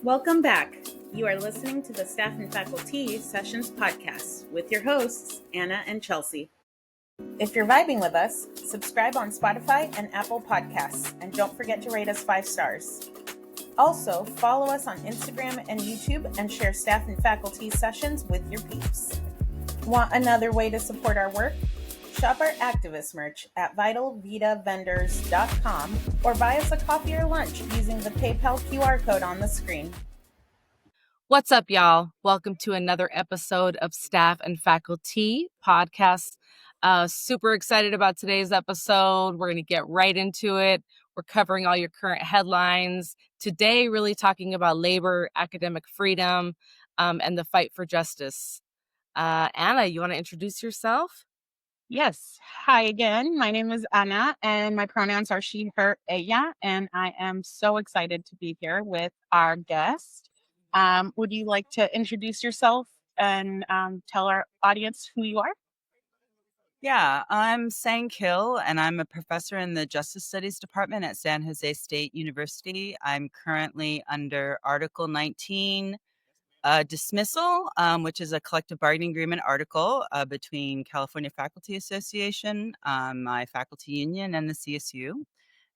Welcome back. You are listening to the Staff and FaculTEA Sessions podcast with your hosts, Anna and Chelsea. If you're vibing with us, subscribe on Spotify and Apple Podcasts, and don't forget to rate us 5 stars. Also, follow us on Instagram and YouTube and share Staff and FaculTEA Sessions with your peeps. Want another way to support our work? Shop our activist merch at vitalvitavendors.com or buy us a coffee or lunch using the PayPal QR code on the screen. What's up, y'all? Welcome to another episode of Staff and FaculTEA podcast. Super excited about today's episode. We're going to get right into it. We're covering all your current headlines. Today, really talking about labor, academic freedom, and the fight for justice. Anna, you want to introduce yourself? Yes. Hi again. My name is Anna, and my pronouns are she, her, ella, and I am so excited to be here with our guest. Would you like to introduce yourself and tell our audience who you are? Yeah, I'm Sang Kill, and I'm a professor in the Justice Studies Department at San Jose State University. I'm currently under Article 19, dismissal, which is a collective bargaining agreement article between California Faculty Association, my faculty union, and the CSU.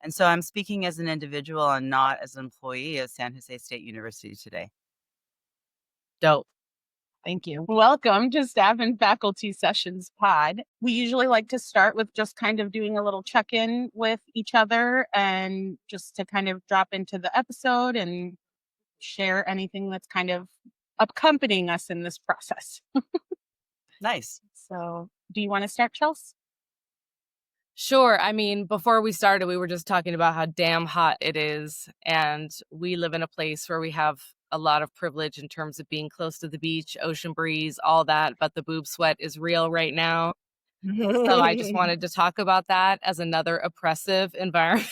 And so I'm speaking as an individual and not as an employee of San Jose State University today. Dope. Thank you. Welcome to Staff and FaculTEA Sessions pod. We usually like to start with just kind of doing a little check-in with each other and just to kind of drop into the episode and share anything that's kind of accompanying us in this process. Nice. So do you want to start, Chelsea? Sure. I mean, before we started, we were just talking about how damn hot it is. And we live in a place where we have a lot of privilege in terms of being close to the beach, ocean breeze, all that. But the boob sweat is real right now. So I just wanted to talk about that as another oppressive environment.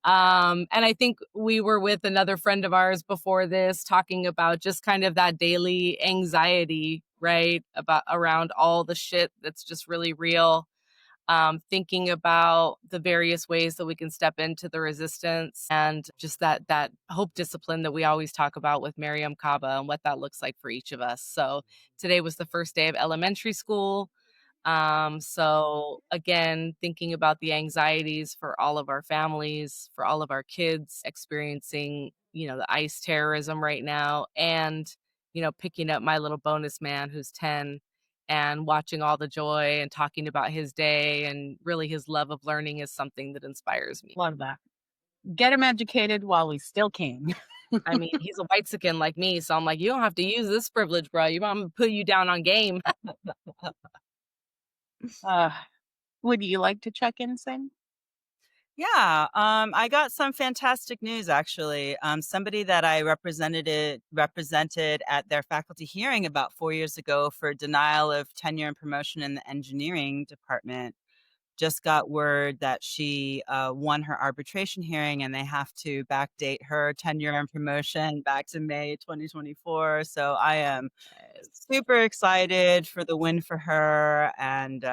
And I think we were with another friend of ours before this talking about just kind of that daily anxiety, right? About around all the shit that's just really real. Thinking about the various ways that we can step into the resistance and just that hope discipline that we always talk about with Mariam Kaba and what that looks like for each of us. So today was the first day of elementary school. So again, thinking about the anxieties for all of our families, for all of our kids experiencing, the ICE terrorism right now, and, picking up my little bonus man who's 10 and watching all the joy and talking about his day and really his love of learning is something that inspires me. Love that. Get him educated while we still can. I mean, he's a white-sican like me, so I'm like, you don't have to use this privilege, bro. I'm gonna put you down on game. Would you like to check in, Sam? Yeah, I got some fantastic news actually. Somebody that I represented at their faculty hearing about 4 years ago for denial of tenure and promotion in the engineering department just got word that she won her arbitration hearing and they have to backdate her tenure and promotion back to May 2024. So I am super excited for the win for her. And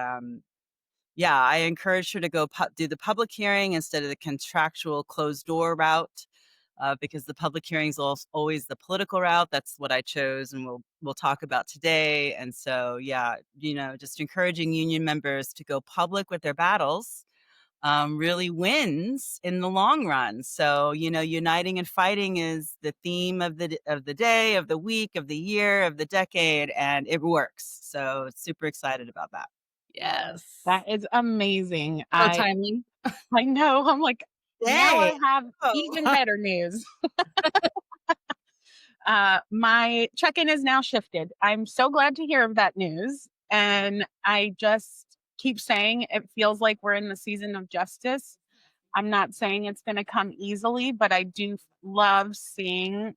yeah, I encouraged her to go do the public hearing instead of the contractual closed door route, because the public hearing is always the political route. That's what I chose, and we'll talk about today. And so, yeah, just encouraging union members to go public with their battles really wins in the long run. So, uniting and fighting is the theme of the day, of the week, of the year, of the decade, and it works. So, super excited about that. Yes. That is amazing. So timely. I know. I'm like, now I have even better news. My check-in is now shifted. I'm so glad to hear of that news. And I just keep saying it feels like we're in the season of justice. I'm not saying it's going to come easily, but I do love seeing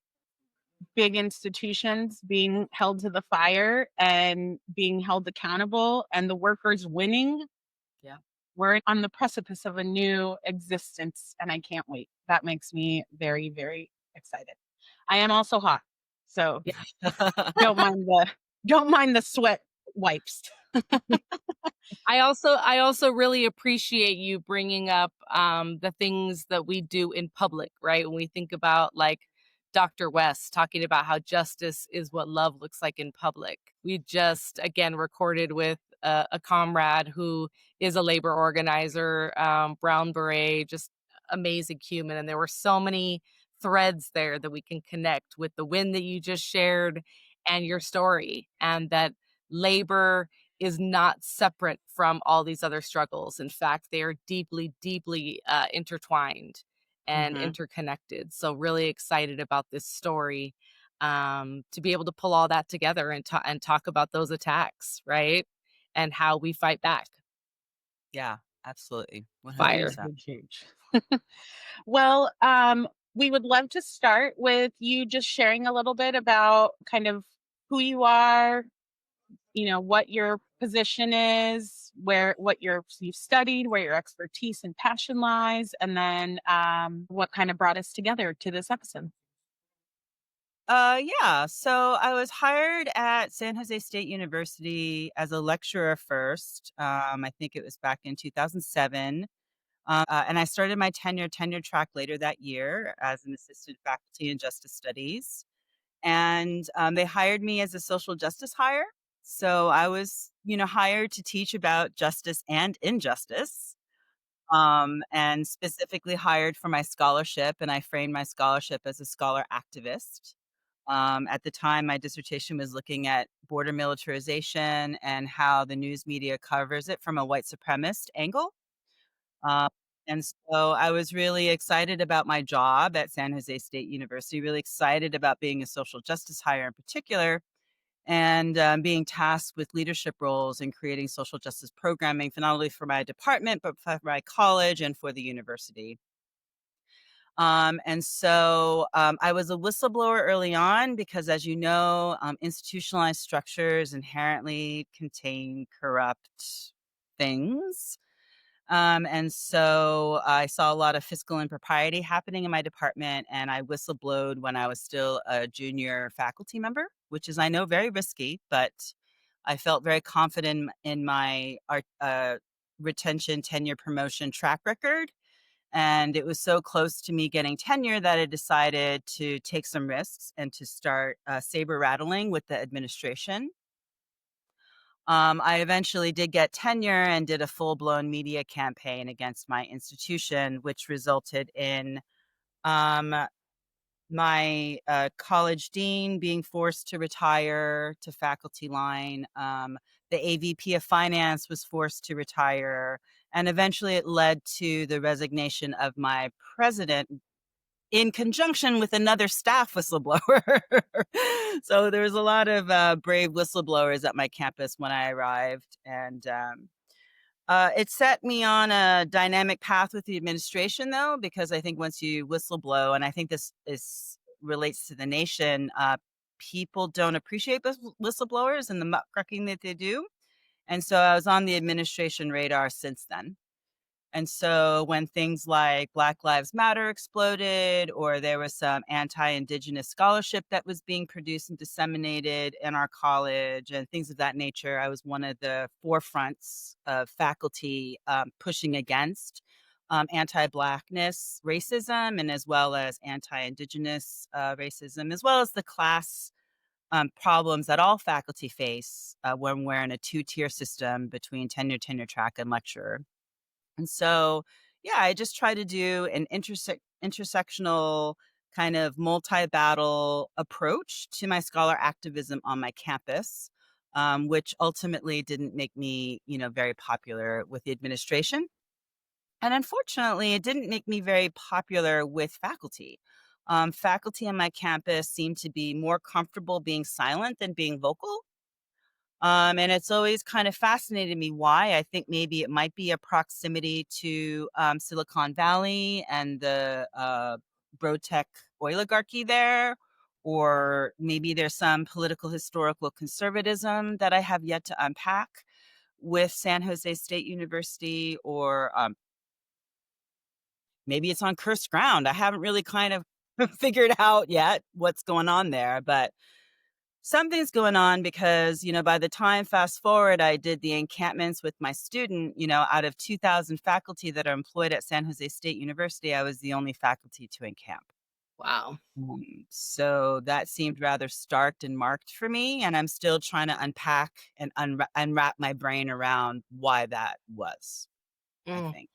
big institutions being held to the fire and being held accountable and the workers winning. Yeah. We're on the precipice of a new existence and I can't wait. That makes me very, very excited. I am also hot. So don't mind the sweat wipes. I also really appreciate you bringing up the things that we do in public, right? When we think about like Dr. West talking about how justice is what love looks like in public. We just again recorded with a comrade who is a labor organizer, Brown Beret, just amazing human, and there were so many threads there that we can connect with the win that you just shared and your story, and that labor is not separate from all these other struggles. In fact, they are deeply, deeply intertwined and interconnected. So really excited about this story, to be able to pull all that together and talk about those attacks, right? And how we fight back. Yeah, absolutely. Fire. 100%. Huge. Well, we would love to start with you just sharing a little bit about kind of who you are, what your position is, you've studied, where your expertise and passion lies, and then what kind of brought us together to this episode. Yeah. So I was hired at San Jose State University as a lecturer first. I think it was back in 2007. And I started my tenure track later that year as an assistant faculty in justice studies. And they hired me as a social justice hire. So I was, hired to teach about justice and injustice. And specifically hired for my scholarship, and I framed my scholarship as a scholar activist. At the time, my dissertation was looking at border militarization and how the news media covers it from a white supremacist angle. Um, and so I was really excited about my job at San Jose State University, really excited about being a social justice hire in particular, and being tasked with leadership roles in creating social justice programming for not only for my department, but for my college and for the university. And so I was a whistleblower early on because, as you know, institutionalized structures inherently contain corrupt things. And so I saw a lot of fiscal impropriety happening in my department, and I whistleblowed when I was still a junior faculty member, which is, I know, very risky, but I felt very confident in my retention, tenure, promotion track record. And it was so close to me getting tenure that I decided to take some risks and to start saber rattling with the administration. I eventually did get tenure and did a full-blown media campaign against my institution, which resulted in my college dean being forced to retire to faculty line. The AVP of finance was forced to retire. And eventually it led to the resignation of my president in conjunction with another staff whistleblower. So there was a lot of brave whistleblowers at my campus when I arrived. And it set me on a dynamic path with the administration, though, because I think once you whistleblow, and I think this relates to the nation, people don't appreciate whistleblowers and the muckraking that they do. And so I was on the administration radar since then. And so when things like Black Lives Matter exploded, or there was some anti-Indigenous scholarship that was being produced and disseminated in our college and things of that nature, I was one of the forefronts of faculty pushing against anti-Blackness racism, and as well as anti-Indigenous racism, as well as the class problems that all faculty face when we're in a two-tier system between tenure track, and lecturer. And so, yeah, I just try to do an intersectional kind of multi-battle approach to my scholar activism on my campus, which ultimately didn't make me, very popular with the administration. And unfortunately, it didn't make me very popular with faculty. Faculty on my campus seemed to be more comfortable being silent than being vocal. And it's always kind of fascinated me why. I think maybe it might be a proximity to Silicon Valley and the bro-tech oligarchy there, or maybe there's some political historical conservatism that I have yet to unpack with San Jose State University, or maybe it's on cursed ground. I haven't really kind of figured out yet what's going on there, but something's going on because, by the time fast forward, I did the encampments with my student, out of 2,000 faculty that are employed at San Jose State University, I was the only faculty to encamp. Wow. So that seemed rather stark and marked for me. And I'm still trying to unpack and unwrap my brain around why that was, I think.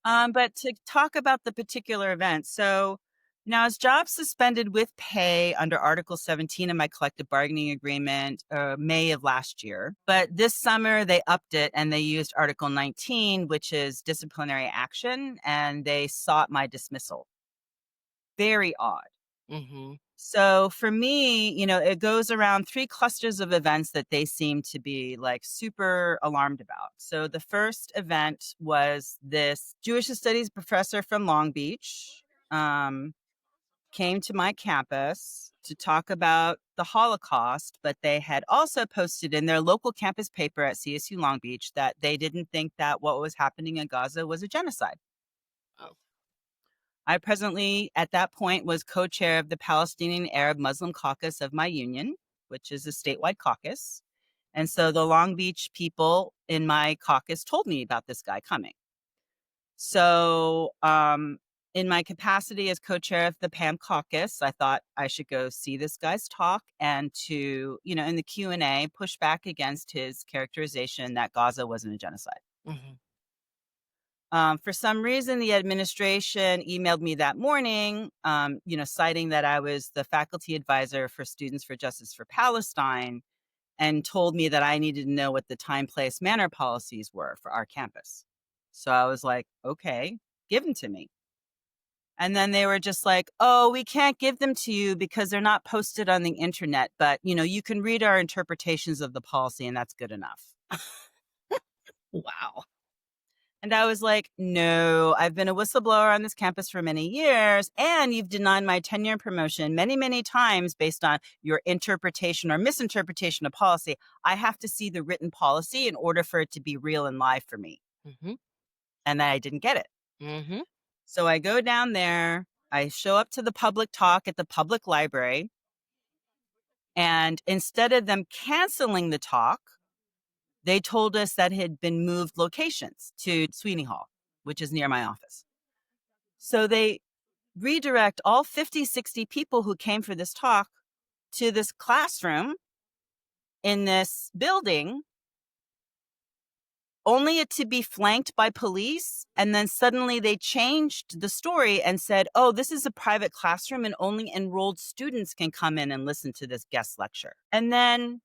But to talk about the particular event. So now, his job suspended with pay under Article 17 of my collective bargaining agreement, May of last year. But this summer, they upped it and they used Article 19, which is disciplinary action, and they sought my dismissal. Very odd. Mm-hmm. So for me, it goes around 3 clusters of events that they seem to be like super alarmed about. So the first event was this Jewish studies professor from Long Beach. Came to my campus to talk about the Holocaust, but they had also posted in their local campus paper at CSU Long Beach that they didn't think that what was happening in Gaza was a genocide. Oh. I presently, at that point, was co-chair of the Palestinian Arab Muslim caucus of my union, which is a statewide caucus. And so the Long Beach people in my caucus told me about this guy coming. So, in my capacity as co-chair of the PAM caucus, I thought I should go see this guy's talk and to, in the Q&A, push back against his characterization that Gaza wasn't a genocide. Mm-hmm. For some reason, the administration emailed me that morning, citing that I was the faculty advisor for Students for Justice for Palestine, and told me that I needed to know what the time, place, manner policies were for our campus. So I was like, okay, give them to me. And then they were just like, oh, we can't give them to you because they're not posted on the internet. But, you can read our interpretations of the policy and that's good enough. Wow. And I was like, no, I've been a whistleblower on this campus for many years. And you've denied my tenure and promotion many, many times based on your interpretation or misinterpretation of policy. I have to see the written policy in order for it to be real and live for me. Mm-hmm. And I didn't get it. Mm-hmm. So I go down there, I show up to the public talk at the public library, and instead of them canceling the talk, they told us that it had been moved locations to Sweeney Hall, which is near my office. So they redirect all 50, 60 people who came for this talk to this classroom in this building, only it to be flanked by police. And then suddenly they changed the story and said, oh, this is a private classroom and only enrolled students can come in and listen to this guest lecture. And then,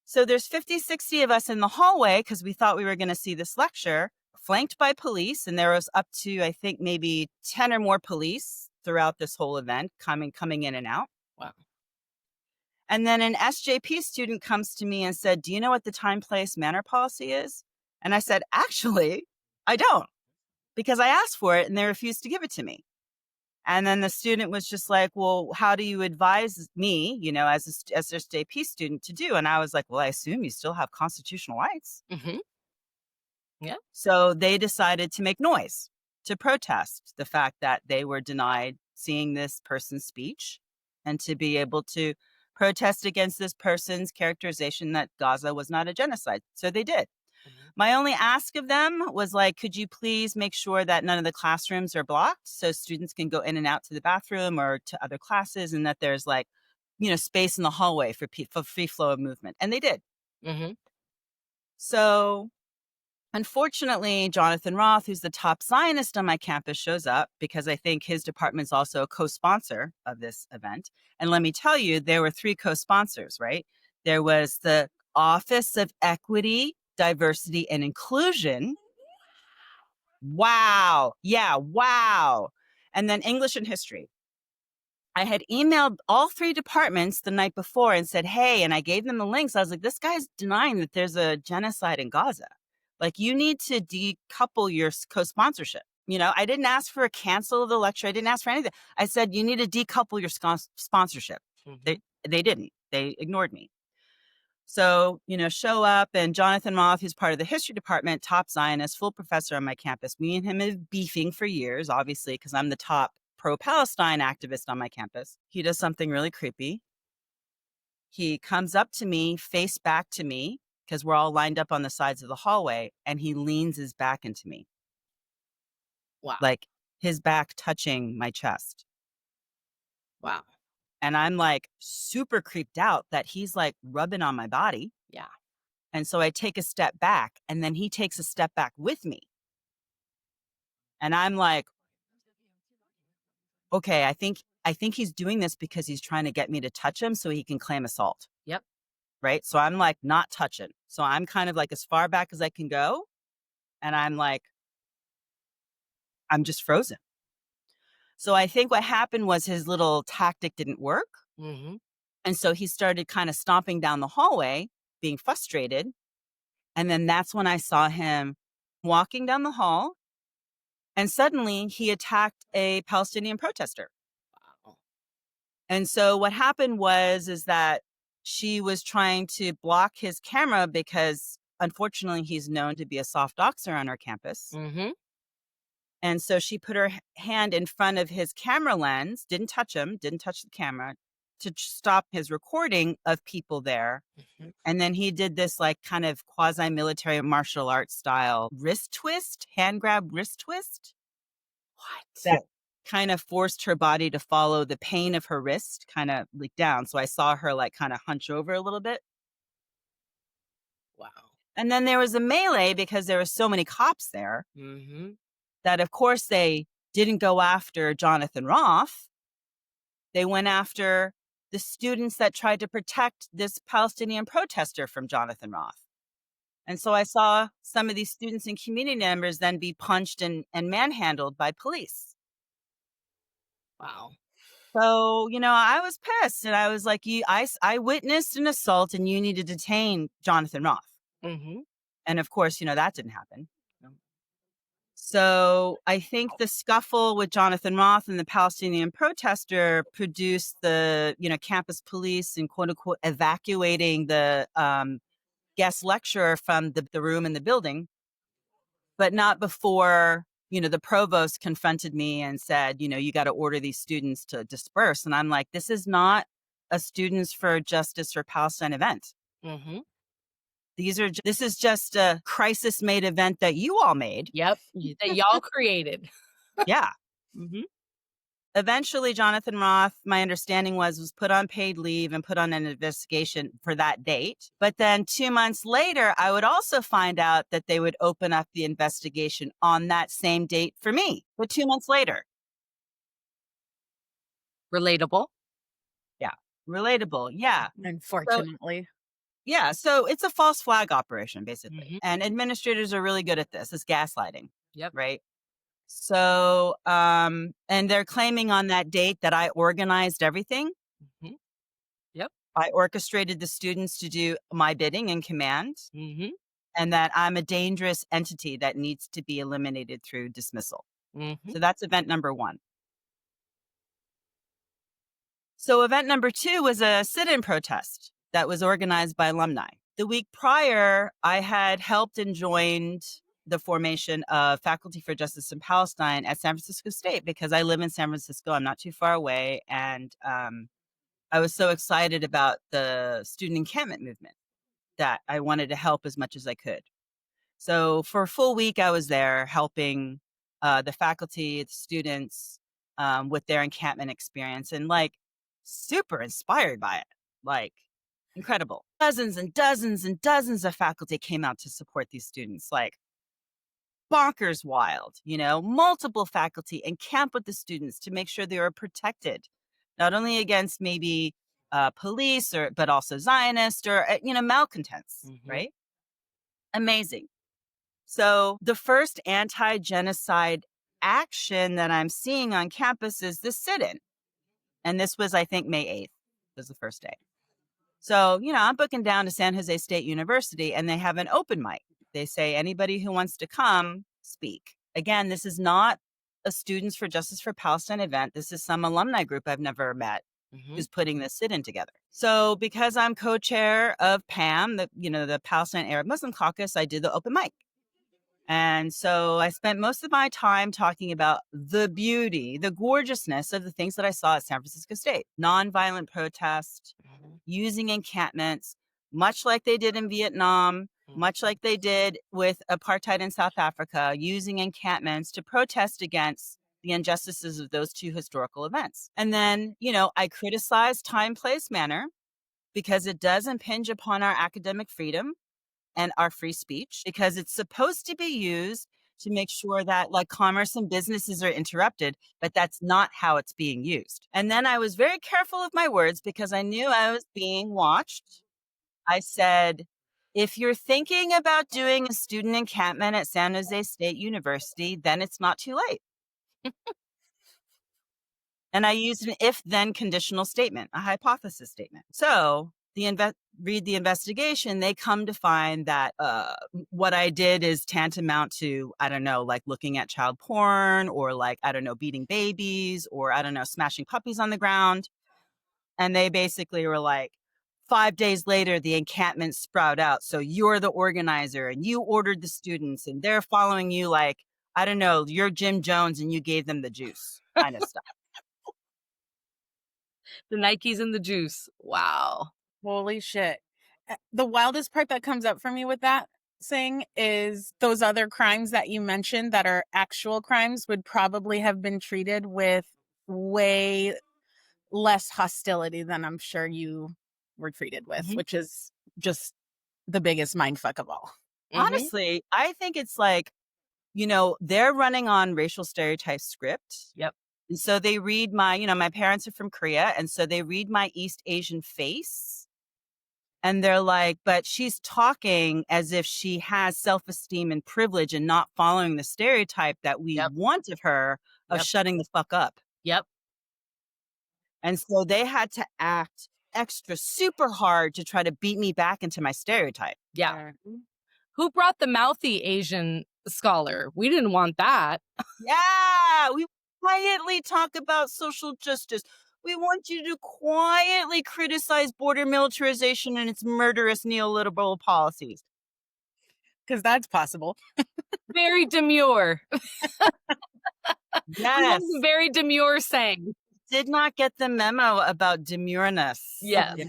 so there's 50, 60 of us in the hallway because we thought we were going to see this lecture, flanked by police. And there was up to, I think, maybe 10 or more police throughout this whole event coming in and out. Wow. And then an SJP student comes to me and said, do you know what the time, place, manner policy is? And I said, actually, I don't, because I asked for it and they refused to give it to me. And then the student was just like, well, how do you advise me, as a SJP student to do? And I was like, well, I assume you still have constitutional rights. Mm-hmm. Yeah. So they decided to make noise, to protest the fact that they were denied seeing this person's speech and to be able to protest against this person's characterization that Gaza was not a genocide. So they did. My only ask of them was like, could you please make sure that none of the classrooms are blocked so students can go in and out to the bathroom or to other classes and that there's like, space in the hallway for free flow of movement. And they did. Mm-hmm. So unfortunately, Jonathan Roth, who's the top Zionist on my campus, shows up because I think his department's also a co-sponsor of this event. And let me tell you, there were 3 co-sponsors, right? There was the Office of Equity, Diversity and Inclusion. Wow. Yeah. Wow. And then English and History. I had emailed all 3 departments the night before and said, hey, and I gave them the links. I was like, this guy's denying that there's a genocide in Gaza. Like, you need to decouple your co-sponsorship. I didn't ask for a cancel of the lecture. I didn't ask for anything. I said, you need to decouple your sponsorship. Mm-hmm. They didn't. They ignored me. So, show up, and Jonathan Roth, who's part of the history department, top Zionist, full professor on my campus. Me and him have been beefing for years, obviously, because I'm the top pro-Palestine activist on my campus. He does something really creepy. he comes up to me, face back to me, because we're all lined up on the sides of the hallway, and he leans his back into me. Wow. Like his back touching my chest. Wow. And I'm like super creeped out that he's like rubbing on my body. Yeah. And so I take a step back, and then he takes a step back with me. And I'm like, okay, I think he's doing this because he's trying to get me to touch him so he can claim assault. Yep. Right. So I'm like not touching. So I'm kind of like as far back as I can go. And I'm like, I'm just frozen. So I think what happened was his little tactic didn't work. Mm-hmm. And so he started kind of stomping down the hallway, being frustrated. And then that's when I saw him walking down the hall. And suddenly he attacked a Palestinian protester. Wow. And so what happened is that she was trying to block his camera because unfortunately he's known to be a soft boxer on our campus. Mm-hmm. And so she put her hand in front of his camera lens, didn't touch him, didn't touch the camera, to stop his recording of people there. Mm-hmm. And then he did this like kind of quasi-military martial arts style wrist twist, hand grab wrist twist. What? That kind of forced her body to follow the pain of her wrist kind of like down. So I saw her like kind of hunch over a little bit. Wow. And then there was a melee because there were so many cops there. Mm-hmm. That, of course, they didn't go after Jonathan Roth. They went after the students that tried to protect this Palestinian protester from Jonathan Roth. And so I saw some of these students and community members then be punched and manhandled by police. Wow. So, I was pissed. And I was like, I witnessed an assault and you need to detain Jonathan Roth. Mm-hmm. And of course, that didn't happen. So I think the scuffle with Jonathan Roth and the Palestinian protester produced the, campus police and quote unquote evacuating the guest lecturer from the room in the building, but not before, the provost confronted me and said, you got to order these students to disperse. And I'm like, this is not a Students for Justice for Palestine event. Mm-hmm. This is just a crisis-made event that you all made. Yep. That y'all created. Yeah. Mm-hmm. Eventually, Jonathan Roth, my understanding was put on paid leave and put on an investigation for that date. But then 2 months later, I would also find out that they would open up the investigation on that same date for me, but 2 months later. Relatable. Yeah. Relatable. Yeah. Unfortunately. So it's a false flag operation, basically. Mm-hmm. And administrators are really good at this. It's gaslighting. Yep. Right. So, and they're claiming on that date that I organized everything. Mm-hmm. Yep. I orchestrated the students to do my bidding and command. Mm-hmm. And that I'm a dangerous entity that needs to be eliminated through dismissal. Mm-hmm. So that's event number 1. So event number 2 was a sit-in protest that was organized by alumni. The week prior, I had helped and joined the formation of Faculty for Justice in Palestine at San Francisco State because I live in San Francisco. I'm not too far away. And I was so excited about the student encampment movement that I wanted to help as much as I could. So for a full week, I was there helping the faculty, the students with their encampment experience and like super inspired by it. Like, incredible. Dozens and dozens and dozens of faculty came out to support these students, like bonkers wild, multiple faculty encamp with the students to make sure they were protected, not only against maybe police but also Zionist or, malcontents, Mm-hmm. right? Amazing. So the first anti-genocide action that I'm seeing on campus is the sit-in. And this was, I think, May 8th was the first day. So, I'm booking down to San Jose State University and they have an open mic. They say anybody who wants to come, speak. Again, this is not a Students for Justice for Palestine event. This is some alumni group I've never met who's putting this sit-in together. So because I'm co-chair of PAM, the Palestine Arab Muslim Caucus, I did the open mic. And so I spent most of my time talking about the beauty, the gorgeousness of the things that I saw at San Francisco State. Nonviolent protest, using encampments, much like they did in Vietnam, much like they did with apartheid in South Africa, using encampments to protest against the injustices of those two historical events. And then, I criticized time, place, manner, because it does impinge upon our academic freedom and our free speech, because it's supposed to be used to make sure that like commerce and businesses are interrupted, but that's not how it's being used. And then I was very careful of my words because I knew I was being watched. I said, if you're thinking about doing a student encampment at San Jose State University, then it's not too late. And I used an if-then conditional statement, a hypothesis statement. So read the investigation, they come to find that what I did is tantamount to, I don't know, like looking at child porn or like, I don't know, beating babies or I don't know, smashing puppies on the ground. And they basically were like, 5 days later, the encampments sprout out. So you're the organizer and you ordered the students and they're following you like, I don't know, you're Jim Jones and you gave them the juice kind of stuff. The Nikes and the juice. Wow. Holy shit. The wildest part that comes up for me with that saying is those other crimes that you mentioned that are actual crimes would probably have been treated with way less hostility than I'm sure you were treated with, which is just the biggest mindfuck of all. Honestly, I think it's like, they're running on racial stereotype script. Yep. And so they read my parents are from Korea. And so they read my East Asian face and they're like, but she's talking as if she has self-esteem and privilege and not following the stereotype that we want of her of shutting the fuck up. Yep. And so they had to act extra super hard to try to beat me back into my stereotype. Yeah. Who brought the mouthy Asian scholar? We didn't want that. Yeah, we quietly talk about social justice. We want you to quietly criticize border militarization and its murderous neoliberal policies. Because that's possible. Very demure. Yes. Very demure saying. Did not get the memo about demureness. Yes.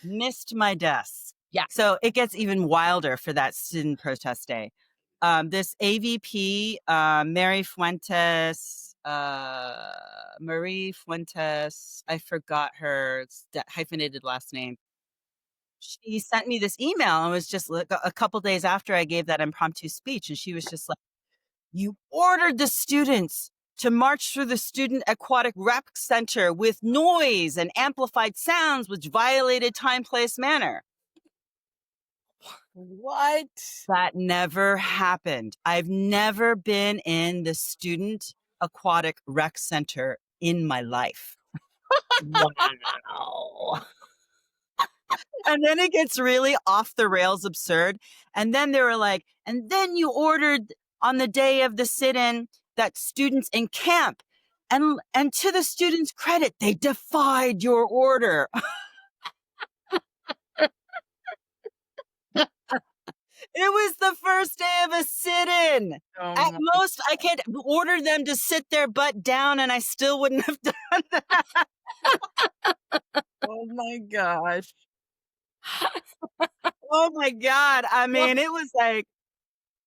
Missed my desk. Yeah. So it gets even wilder for that student protest day. This AVP, Marie Fuentes, I forgot her hyphenated last name. She sent me this email and was just like a couple days after I gave that impromptu speech. And she was just like, you ordered the students to march through the Student Aquatic Rec Center with noise and amplified sounds, which violated time, place, manner. What? That never happened. I've never been in the Student Aquatic Rec Center in my life. Wow. And then it gets really off the rails absurd. And then they were like, and then you ordered on the day of the sit-in that students encamp. And to the students' credit, they defied your order. It was the first day of a sit-in. At most, I could order them to sit their butt down and I still wouldn't have done that. Oh my gosh. Oh my God. I mean, it was like,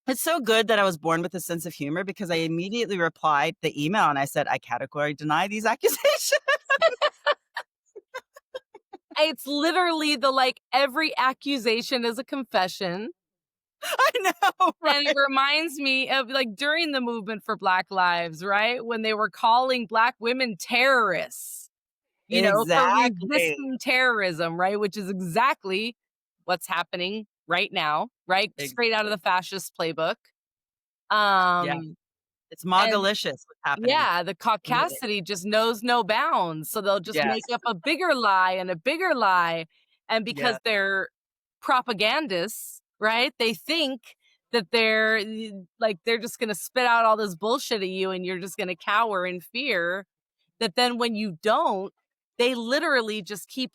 it's so good that I was born with a sense of humor because I immediately replied the email and I said, I categorically deny these accusations. It's literally every accusation is a confession. I know, right? And it reminds me of during the movement for Black Lives, right? When they were calling Black women terrorists, for resisting terrorism, right? Which is exactly what's happening right now, right? Straight out of the fascist playbook. It's magalicious what's happening. Yeah, the caucasity just knows no bounds. So they'll just make up a bigger lie and a bigger lie. And because they're propagandists, right? They think that they're just going to spit out all this bullshit at you and you're just going to cower in fear. That then when you don't, they literally just keep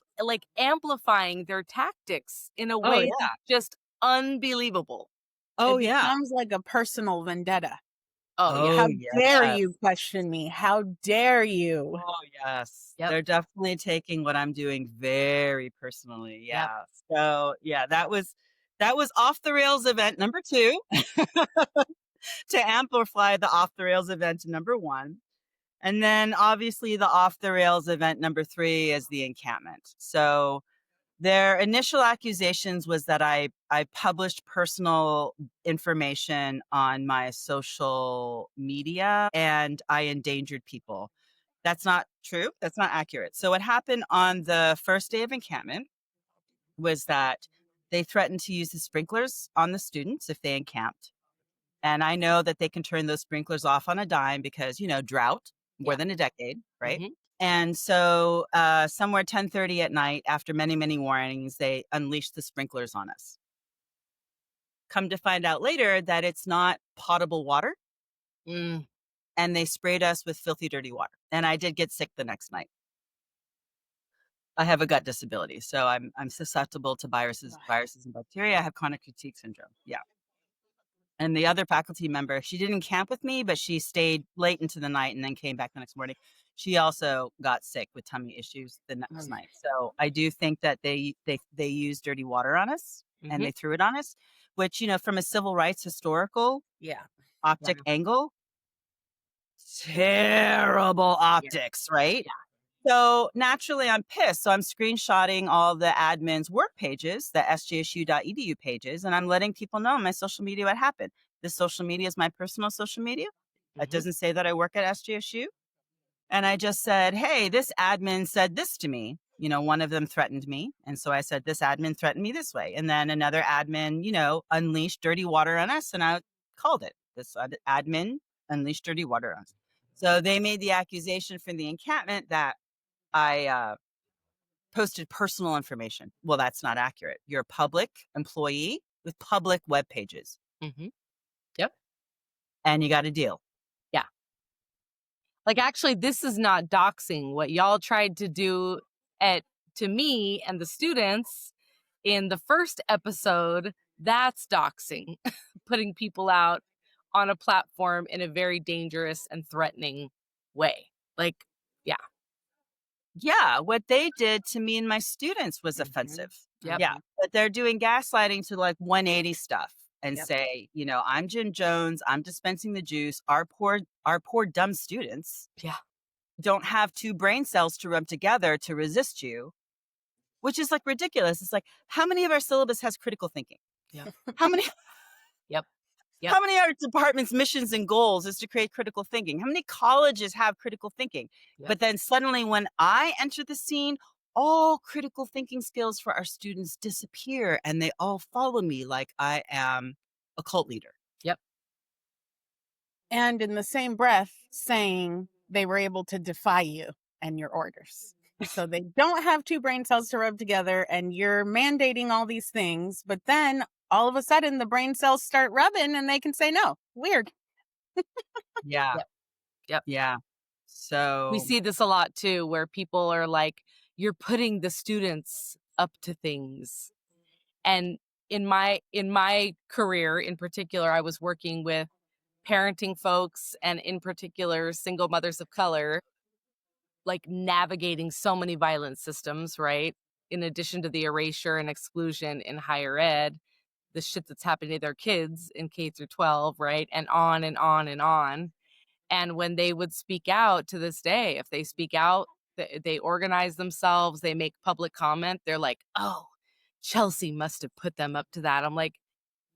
amplifying their tactics in a way that's just unbelievable. Oh, it yeah. becomes like a personal vendetta. Oh, yeah. How dare yes. you question me? How dare you? Oh, yes. Yep. They're definitely taking what I'm doing very personally. Yep. Yeah. So, yeah, that was off the rails event number 2 to amplify the off the rails event number 1. And then obviously the off the rails event number 3 is the encampment. So their initial accusations was that I published personal information on my social media and I endangered people. That's not true. That's not accurate. So what happened on the first day of encampment was that they threatened to use the sprinklers on the students if they encamped. And I know that they can turn those sprinklers off on a dime because, drought, more than a decade, right? Mhm. And so somewhere 10:30 at night, after many, many warnings, they unleashed the sprinklers on us. Come to find out later that it's not potable water, Mm. and they sprayed us with filthy, dirty water. And I did get sick the next night. I have a gut disability, so I'm susceptible to viruses and bacteria. I have chronic fatigue syndrome. Yeah. And the other faculty member, she didn't camp with me, but she stayed late into the night and then came back the next morning. She also got sick with tummy issues the next night. So I do think that they used dirty water on us and they threw it on us, which, from a civil rights historical optic angle, terrible optics, right? So naturally, I'm pissed. So I'm screenshotting all the admins' work pages, the sjsu.edu pages, and I'm letting people know on my social media what happened. This social media is my personal social media. It doesn't say that I work at SJSU. And I just said, hey, this admin said this to me. One of them threatened me. And so I said, this admin threatened me this way. And then another admin, unleashed dirty water on us. And I called it. This admin unleashed dirty water on us. So they made the accusation from the encampment that I posted personal information. Well, that's not accurate. You're a public employee with public web pages. Yep. And you got a deal. Yeah. Like, actually, this is not doxing. What y'all tried to do to me and the students in the first episode, that's doxing. Putting people out on a platform in a very dangerous and threatening way. Like, yeah. Yeah, what they did to me and my students was offensive. Yep. Yeah, but they're doing gaslighting to like 180 stuff and say, I'm Jim Jones, I'm dispensing the juice. Our poor dumb students don't have 2 brain cells to rub together to resist you, which is like ridiculous. It's like, how many of our syllabus has critical thinking? Yeah. How many? Yep. How many of our department's missions and goals is to create critical thinking? How many colleges have critical thinking? Yep. But then suddenly when I enter the scene, all critical thinking skills for our students disappear and they all follow me like I am a cult leader. Yep. And in the same breath, saying they were able to defy you and your orders. So they don't have 2 brain cells to rub together and you're mandating all these things, but then all of a sudden the brain cells start rubbing and they can say no. Weird. Yeah. Yep. Yeah. So we see this a lot too, where people are like, you're putting the students up to things. And in my career in particular, I was working with parenting folks and in particular single mothers of color, like navigating so many violent systems, right? In addition to the erasure and exclusion in higher ed, the shit that's happening to their kids in K through 12, right? And on and on and on. And when they would speak out to this day, if they speak out, they organize themselves, they make public comment, they're like, oh, Chelsea must have put them up to that. I'm like,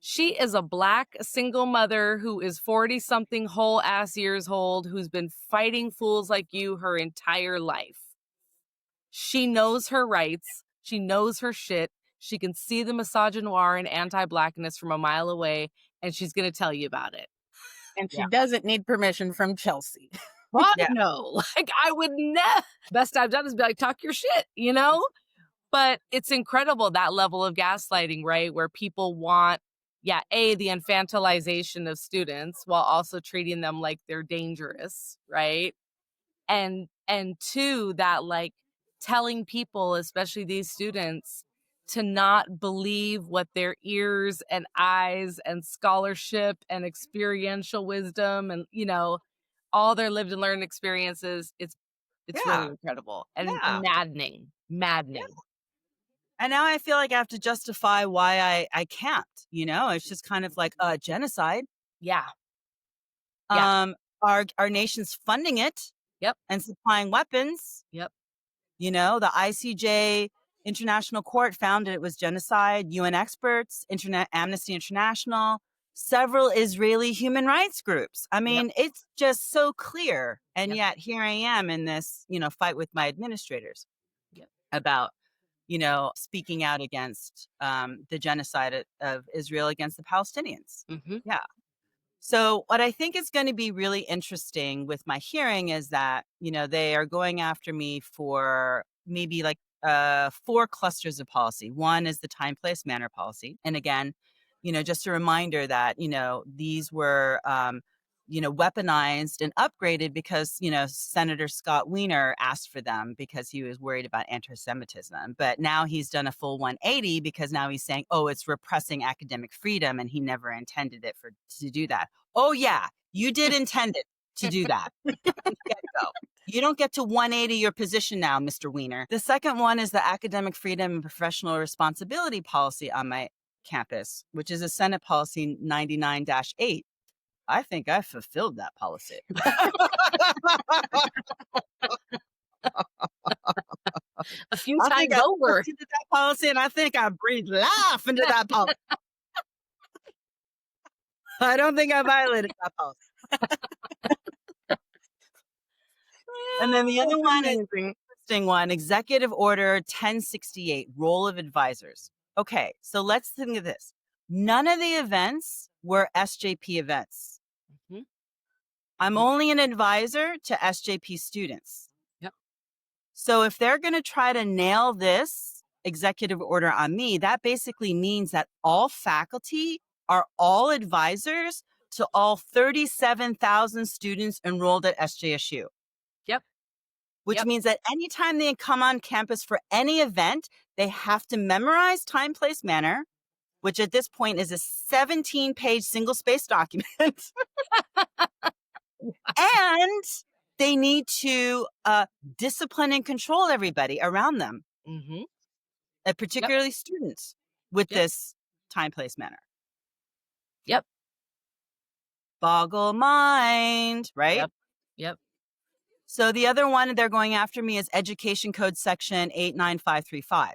she is a Black single mother who is 40-something whole ass years old, who's been fighting fools like you her entire life. She knows her rights. She knows her shit. She can see the misogynoir and anti-Blackness from a mile away, and she's going to tell you about it. And she doesn't need permission from Chelsea. Fuck no. Like, I would never. Best I've done is be like, talk your shit, But it's incredible, that level of gaslighting, right? Where people want, the infantilization of students while also treating them like they're dangerous, right? And 2, that like telling people, especially these students, to not believe what their ears and eyes and scholarship and experiential wisdom and, all their lived and learned experiences. It's Yeah. really incredible and Yeah. maddening. And now I feel like I have to justify why I can't, it's just kind of like genocide. Yeah. Our nation's funding it. Yep. And supplying weapons. Yep. The ICJ International Court found it was genocide. UN experts, Amnesty International, several Israeli human rights groups. I mean, It's just so clear. And yet here I am in this, fight with my administrators about, speaking out against the genocide of Israel against the Palestinians. Mm-hmm. Yeah. So what I think is going to be really interesting with my hearing is that, they are going after me for maybe like 4 clusters of policy. One is the time, place, manner policy. And again, just a reminder that, these were, weaponized and upgraded because, Senator Scott Wiener asked for them because he was worried about anti-Semitism. But now he's done a full 180 because now he's saying, oh, it's repressing academic freedom and he never intended it to do that. Oh, yeah, you did intend it to do that. Get-go. You don't get to 180 your position now, Mr. Wiener. The second one is the academic freedom and professional responsibility policy on my campus, which is a Senate policy 99-8. I think I fulfilled that policy. A few times over. Into that policy, and I think I breathed life into that policy. I don't think I violated that policy. And then the other one is interesting one, Executive Order 1068, role of advisors. Okay, so let's think of this. None of the events were SJP events. Mm-hmm. I'm only an advisor to SJP students. Yep. So if they're going to try to nail this executive order on me, that basically means that all faculty are all advisors to all 37,000 students enrolled at SJSU. Yep. Which means that anytime they come on campus for any event, they have to memorize time, place, manner, which at this point is a 17-page single-spaced document. And they need to discipline and control everybody around them, particularly students, with this time, place, manner. Yep. Boggle mind, right? Yep. So the other one they're going after me is Education Code Section 89535.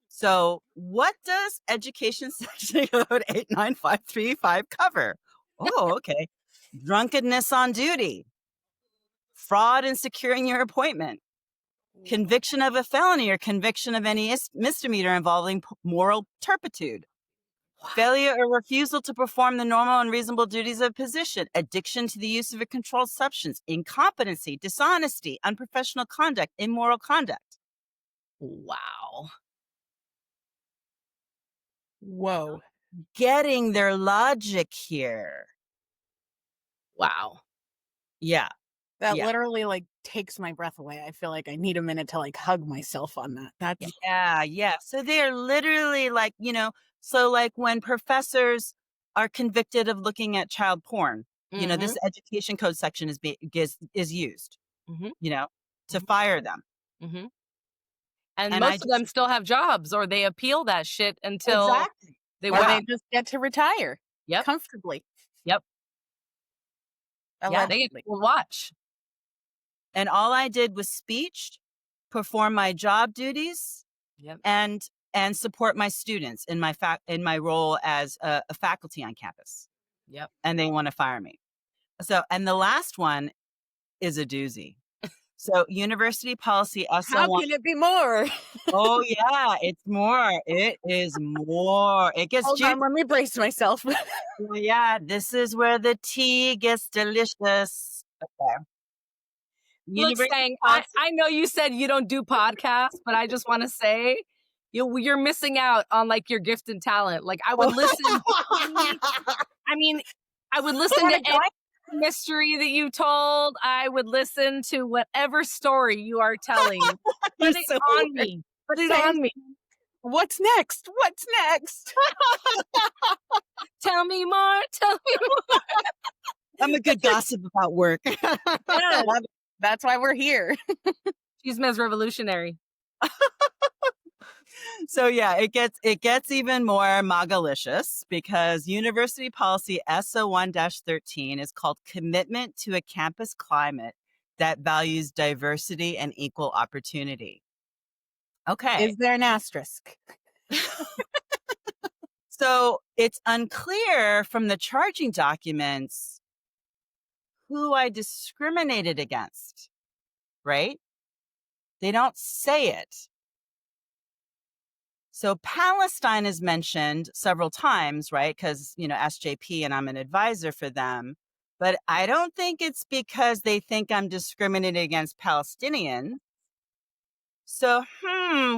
So what does Education Section Code 89535 cover? Oh, okay. Drunkenness on duty, fraud in securing your appointment, conviction of a felony or conviction of any misdemeanor involving moral turpitude, failure or refusal to perform the normal and reasonable duties of a position, addiction to the use of a controlled substance, incompetency, dishonesty, unprofessional conduct, immoral conduct. Wow. Whoa. Getting their logic here. Wow. Yeah. That literally takes my breath away. I feel like I need a minute to hug myself on that. That's Yeah. So they're literally so when professors are convicted of looking at child porn, this education code section is used, to fire them. Mm-hmm. And most of them still have jobs, or they appeal that shit until they just get to retire comfortably. Yep. Yeah, they get to watch. And all I did was speech, perform my job duties, and support my students in my role as a faculty on campus. Yep. And they want to fire me. So, and the last one is a doozy. So university policy SL1. How can it be more? Oh yeah, it's more. It is more. It gets Hold on, let me brace myself. Yeah, this is where the tea gets delicious. Okay. Look, saying, I know you said you don't do podcasts, but I just want to say you're missing out on your gift and talent. I would listen. I would listen to any mystery that you told. I would listen to whatever story you are telling. Put it on me. Put it on me. What's next? What's next? Tell me more. Tell me more. I'm a good gossip about work. Yeah, that's why we're here. She's Ms. Revolutionary. So yeah, it gets even more magalicious because University Policy SO1-13 is called Commitment to a Campus Climate that Values Diversity and Equal Opportunity. Okay. Is there an asterisk? So it's unclear from the charging documents who I discriminated against, right? They don't say it. So Palestine is mentioned several times, right? Because, SJP and I'm an advisor for them. But I don't think it's because they think I'm discriminating against Palestinians. So,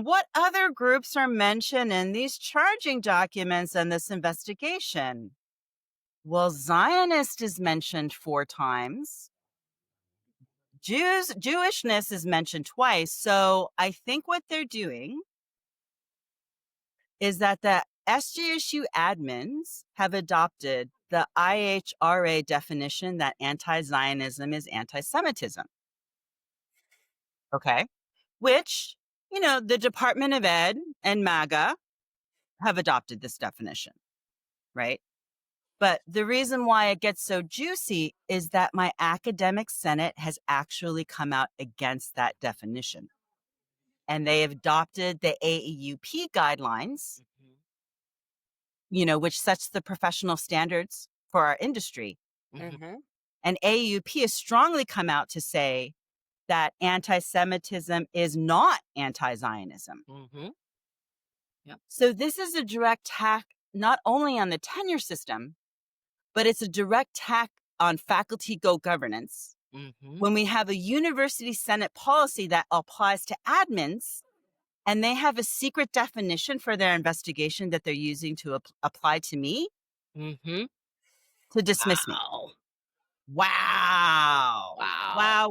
what other groups are mentioned in these charging documents and this investigation? Well, Zionist is mentioned 4 times. Jewishness is mentioned twice. So I think what they're doing is that the SJSU admins have adopted the IHRA definition that anti-Zionism is anti-Semitism. Okay. Which, the Department of Ed and MAGA have adopted this definition, right? But the reason why it gets so juicy is that my academic senate has actually come out against that definition. And they have adopted the AEUP guidelines, which sets the professional standards for our industry. Mm-hmm. And AEUP has strongly come out to say that anti-Semitism is not anti-Zionism. Mm-hmm. Yep. So this is a direct attack not only on the tenure system, but it's a direct attack on faculty governance. Mm-hmm. When we have a university senate policy that applies to admins, and they have a secret definition for their investigation that they're using to apply to me, Mm-hmm. to dismiss me. Wow. I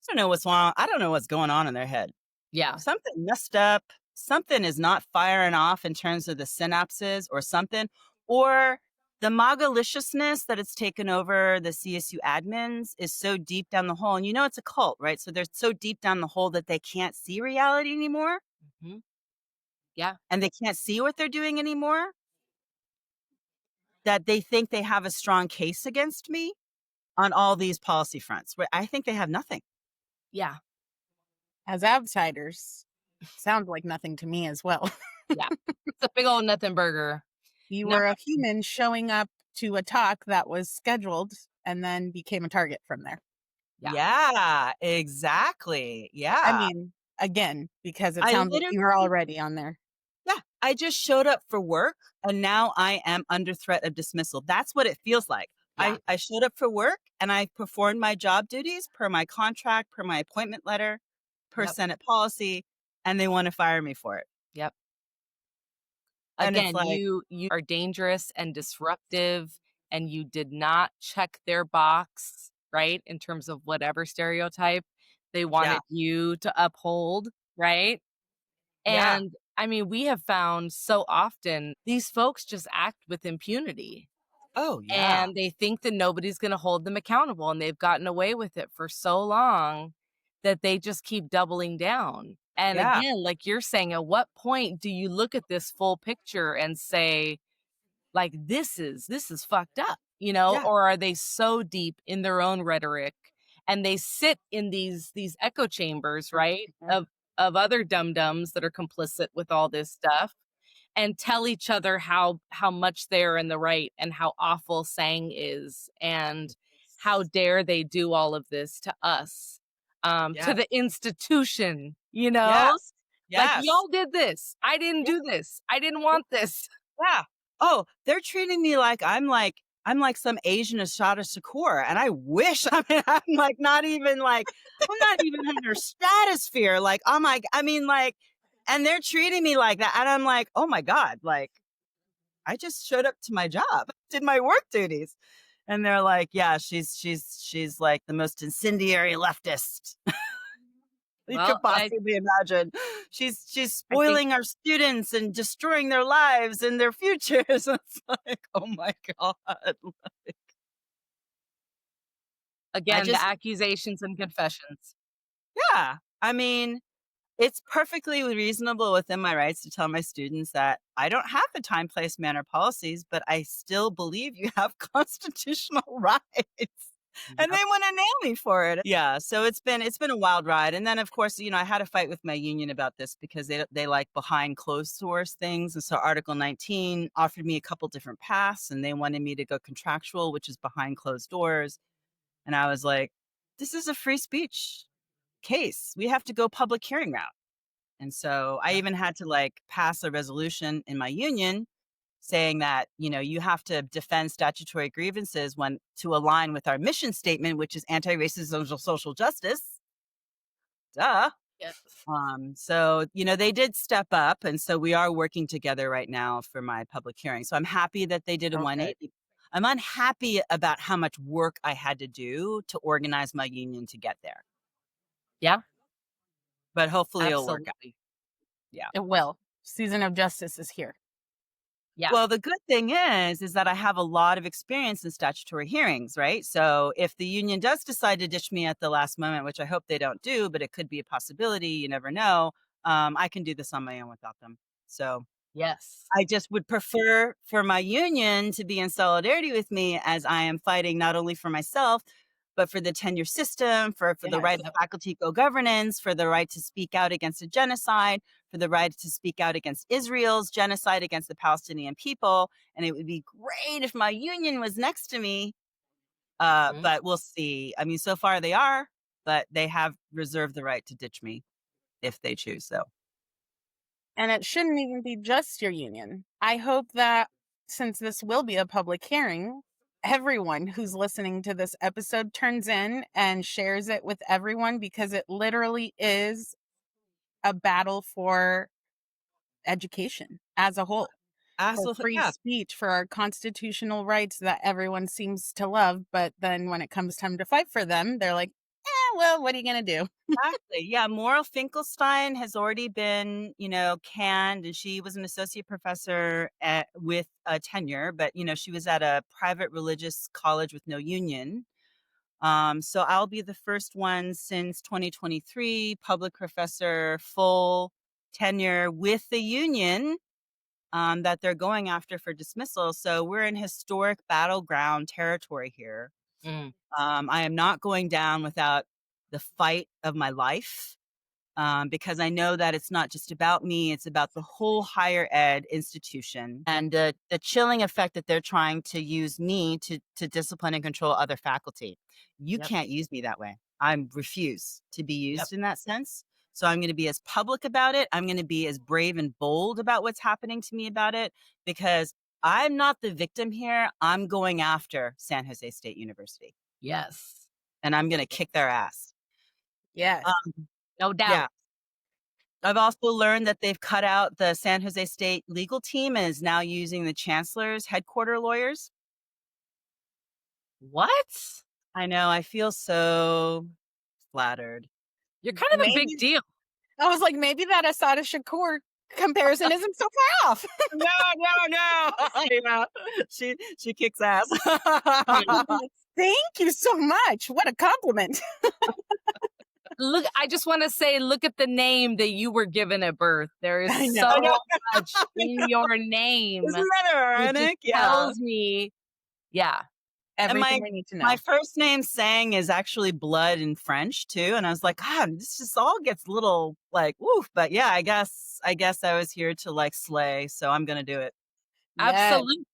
don't know what's wrong. I don't know what's going on in their head. Yeah. Something messed up. Something is not firing off in terms of the synapses or something, or the maliciousness that it's taken over the CSU admins is so deep down the hole. And it's a cult, right? So they're so deep down the hole that they can't see reality anymore. Mm-hmm. Yeah. And they can't see what they're doing anymore. That they think they have a strong case against me on all these policy fronts, where I think they have nothing. Yeah. As outsiders, sounds like nothing to me as well. Yeah. It's a big old nothing burger. You were a human showing up to a talk that was scheduled and then became a target from there. Yeah, exactly. Yeah. I mean, again, because it sounds like you were already on there. Yeah. I just showed up for work and now I am under threat of dismissal. That's what it feels like. Yeah. I showed up for work and I performed my job duties per my contract, per my appointment letter, per Senate policy, and they want to fire me for it. Yep. And Again, it's like, you are dangerous and disruptive, and you did not check their box, right? In terms of whatever stereotype they wanted you to uphold, right? Yeah. And I mean, we have found so often these folks just act with impunity. Oh, yeah. And they think that nobody's going to hold them accountable, and they've gotten away with it for so long that they just keep doubling down. And again, like you're saying, at what point do you look at this full picture and say, like, this is fucked up, or are they so deep in their own rhetoric and they sit in these echo chambers, right, of other dum-dums that are complicit with all this stuff, and tell each other how much they're in the right and how awful Sang is and how dare they do all of this to us, to the institution, Yes. Like, y'all did this. I didn't do this. I didn't want this. Yeah. Oh, they're treating me like I'm like some Asian Ashada Shakur. And I wish, I'm not even in their stratosphere. Like, oh my, and they're treating me like that. And I'm like, oh my God, like, I just showed up to my job, did my work duties. And they're like, yeah, she's like the most incendiary leftist. you Well, could possibly imagine. She's spoiling our students and destroying their lives and their futures. It's like, oh my God. again, the just, accusations and confessions. yeah, I mean, it's perfectly reasonable within my rights to tell my students that I don't have the time, place, manner policies, but I still believe you have constitutional rights. And they want to nail me for it. Yeah, so it's been a wild ride. And then of course, I had a fight with my union about this because they like behind closed source things. And so Article 19 offered me a couple different paths, and they wanted me to go contractual, which is behind closed doors. And I was like, this is a free speech case. We have to go public hearing route. And so I even had to pass a resolution in my union saying that, you have to defend statutory grievances to align with our mission statement, which is anti-racism, social justice. Duh. Yes. So, they did step up. And so we are working together right now for my public hearing. So I'm happy that they did a 180. I'm unhappy about how much work I had to do to organize my union to get there. Yeah. But hopefully it'll work out. Absolutely. Yeah. It will. Season of justice is here. Yeah. Well, the good thing is that I have a lot of experience in statutory hearings, right? So if the union does decide to ditch me at the last moment, which I hope they don't do, but it could be a possibility, you never know, I can do this on my own without them. So Yes. I just would prefer for my union to be in solidarity with me as I am fighting not only for myself, but for the tenure system, for the right of faculty co-governance, for the right to speak out against a genocide, for the right to speak out against Israel's genocide against the Palestinian people. And it would be great if my union was next to me. But we'll see. I mean, so far they are, but they have reserved the right to ditch me if they choose so. And it shouldn't even be just your union. I hope that since this will be a public hearing, everyone who's listening to this episode turns in and shares it with everyone, because it literally is a battle for education as a whole. For free speech, for our constitutional rights that everyone seems to love. But then when it comes time to fight for them, they're like, well, what are you going to do? Exactly. Yeah. Moral Finkelstein has already been, canned, and she was an associate professor with a tenure, but, she was at a private religious college with no union. So I'll be the first one since 2023, public professor, full tenure with the union that they're going after for dismissal. So we're in historic battleground territory here. I am not going down without the fight of my life, because I know that it's not just about me, it's about the whole higher ed institution and the chilling effect that they're trying to use me to discipline and control other faculty. You can't use me that way. I refuse to be used in that sense. So I'm going to be as public about it. I'm going to be as brave and bold about what's happening to me about it, because I'm not the victim here. I'm going after San Jose State University. Yes. And I'm going to kick their ass. Yes. No doubt. Yeah. I've also learned that they've cut out the San Jose State legal team and is now using the chancellor's headquarter lawyers. What? I know. I feel so flattered. You're kind of a big deal. I was like, maybe that Asada Shakur comparison isn't so far off. No. She kicks ass. Thank you so much. What a compliment. Look, I just want to say, look at the name that you were given at birth. There is so much in your name. Isn't that ironic? It tells me, everything I need to know. My first name Sang is actually blood in French too, and I was like, God, this just all gets a little woof. But yeah, I guess I was here to slay, so I'm gonna do it. Absolutely.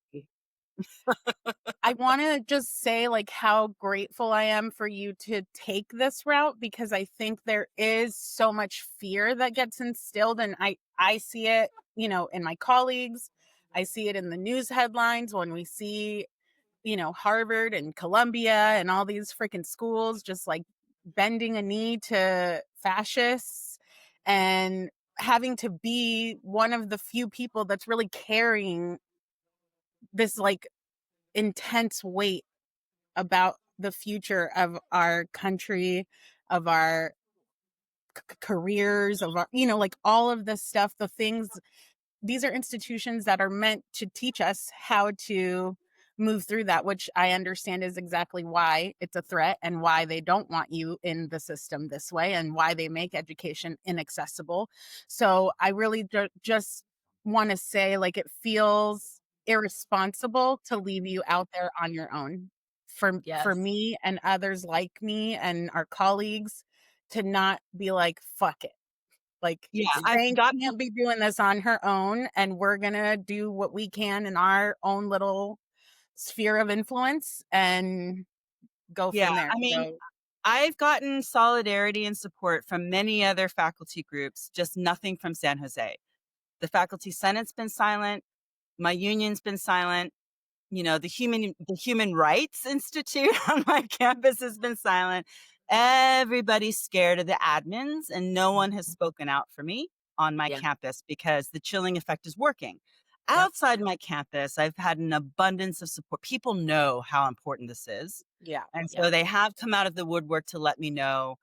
I want to just say how grateful I am for you to take this route, because I think there is so much fear that gets instilled, and I see it, in my colleagues. I see it in the news headlines when we see, Harvard and Columbia and all these freaking schools just bending a knee to fascists and having to be one of the few people that's really carrying this intense weight about the future of our country, of our careers, of our, like all of this stuff, the things. These are institutions that are meant to teach us how to move through that, which I understand is exactly why it's a threat and why they don't want you in the system this way and why they make education inaccessible. So I really just want to say, like, it feels irresponsible to leave you out there on your own. For Yes. me and others like me and our colleagues to not be like, fuck it. Like, Yeah, I've Spain got can't be doing this on her own, and we're gonna do what we can in our own little sphere of influence and go yeah, from there. I mean, So, I've gotten solidarity and support from many other faculty groups, just nothing from San Jose. The Faculty Senate's been silent. My union's been silent. The Human Rights Institute on my campus has been silent. Everybody's scared of the admins, and no one has spoken out for me on my Yeah. campus because the chilling effect is working. Yep. Outside my campus, I've had an abundance of support. People know how important this is. yeah. And so they have come out of the woodwork to let me know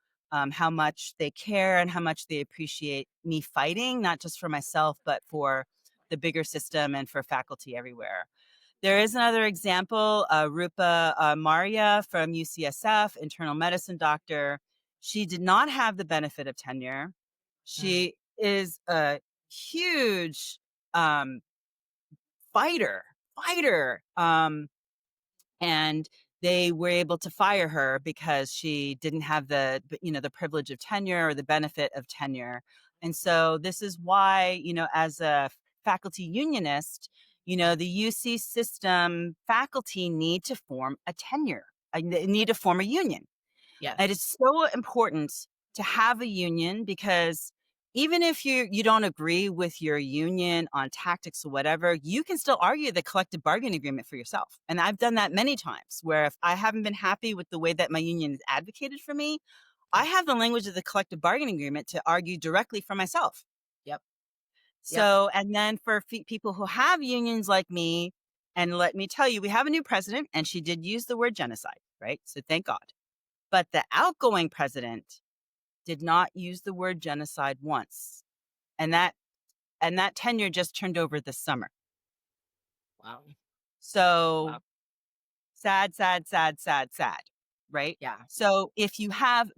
how much they care and how much they appreciate me fighting, not just for myself, but for the bigger system and for faculty everywhere. There is another example, Rupa Maria from UCSF, internal medicine doctor. She did not have the benefit of tenure. She is a huge fighter. And they were able to fire her because she didn't have the privilege of tenure or the benefit of tenure. And so this is why, as a faculty unionist, the UC system faculty need to form a tenure. Need to form a union. Yes. And it's so important to have a union because even if you don't agree with your union on tactics or whatever, you can still argue the collective bargaining agreement for yourself. And I've done that many times where if I haven't been happy with the way that my union has advocated for me, I have the language of the collective bargaining agreement to argue directly for myself. Yep. So, and then for people who have unions like me, and let me tell you, we have a new president and she did use the word genocide, right? So thank God. But the outgoing president did not use the word genocide once. And that tenure just turned over this summer. Wow. So Wow. sad, right? Yeah. So if you have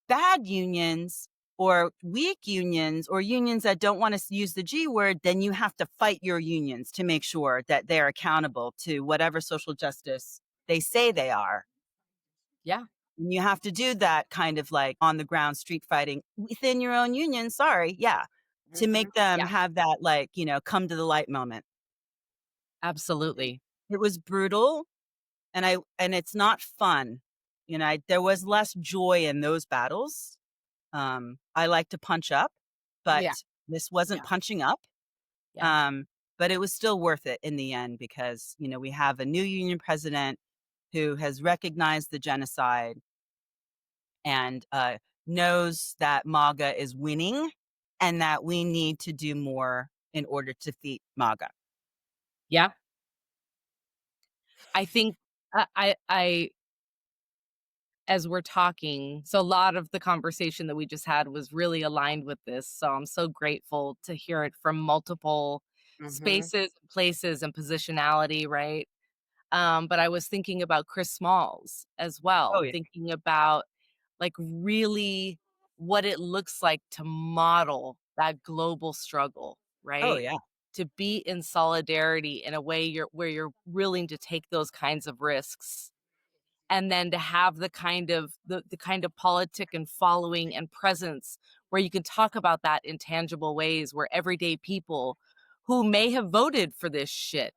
bad unions or weak unions or unions that don't want to use the G word, then you have to fight your unions to make sure that they're accountable to whatever social justice they say they are. Yeah. And you have to do that kind of like on the ground street fighting within your own union. Sorry. Yeah. To make them Yeah. have that, like, come to the light moment. Absolutely. It was brutal and it's not fun. There was less joy in those battles. I like to punch up, but Yeah. this wasn't Yeah. punching up. Yeah. But it was still worth it in the end because, we have a new union president who has recognized the genocide and knows that MAGA is winning and that we need to do more in order to defeat MAGA. Yeah. I think I as we're talking, so a lot of the conversation that we just had was really aligned with this. So I'm so grateful to hear it from multiple spaces, places, and positionality, right? But I was thinking about Chris Smalls as well, Oh, yeah. thinking about like really what it looks like to model that global struggle, right? Oh, yeah. To be in solidarity in a way where you're willing to take those kinds of risks. And then to have the kind of politic and following and presence where you can talk about that in tangible ways where everyday people who may have voted for this shit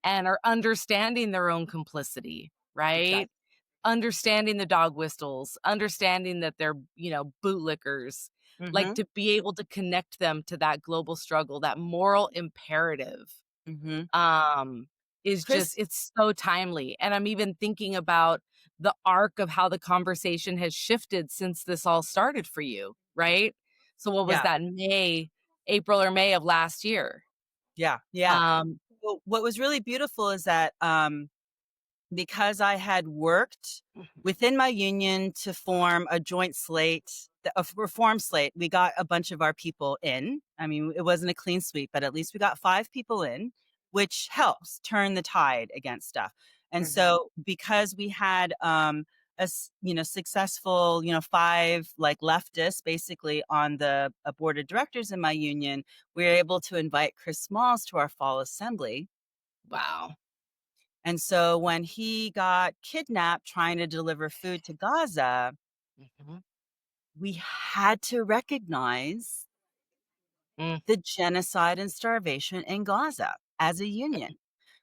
and are understanding their own complicity, right? Exactly. Understanding the dog whistles, understanding that they're, bootlickers, like to be able to connect them to that global struggle, that moral imperative, is Chris- it's so timely. And I'm even thinking about the arc of how the conversation has shifted since this all started for you, right? So what was Yeah. that, April or May of last year? Yeah. Well, what was really beautiful is that because I had worked within my union to form a joint slate a reform slate. We got a bunch of our people in. I mean, it wasn't a clean sweep, but at least we got 5 people in, which helps turn the tide against stuff. And so because we had successful, 5 like leftists basically on the board of directors in my union, we were able to invite Chris Smalls to our fall assembly. Wow. And so when he got kidnapped trying to deliver food to Gaza, we had to recognize the genocide and starvation in Gaza as a union.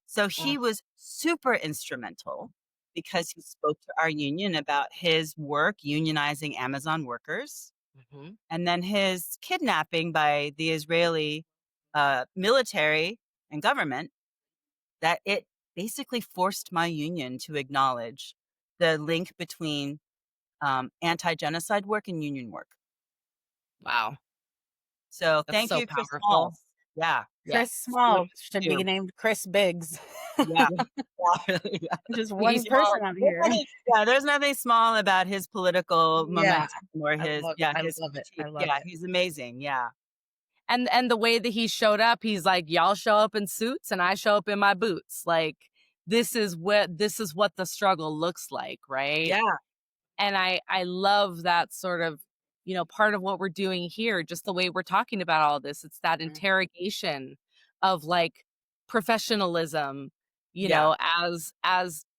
So he was super instrumental because he spoke to our union about his work unionizing Amazon workers, and then his kidnapping by the Israeli military and government, that it basically forced my union to acknowledge the link between anti-genocide work and union work. Wow. So That's thank so you, Chris powerful. Smalls. Yeah. Chris Small should be named Chris Biggs. Yeah. Just one He's person out here. Yeah, there's nothing small about his political momentum or I his love it. I love it. he's amazing. Yeah. And the way that he showed up, he's like, y'all show up in suits and I show up in my boots. Like, this is what the struggle looks like, right? Yeah. And I love that sort of, part of what we're doing here, just the way we're talking about all this. It's that interrogation of like professionalism, as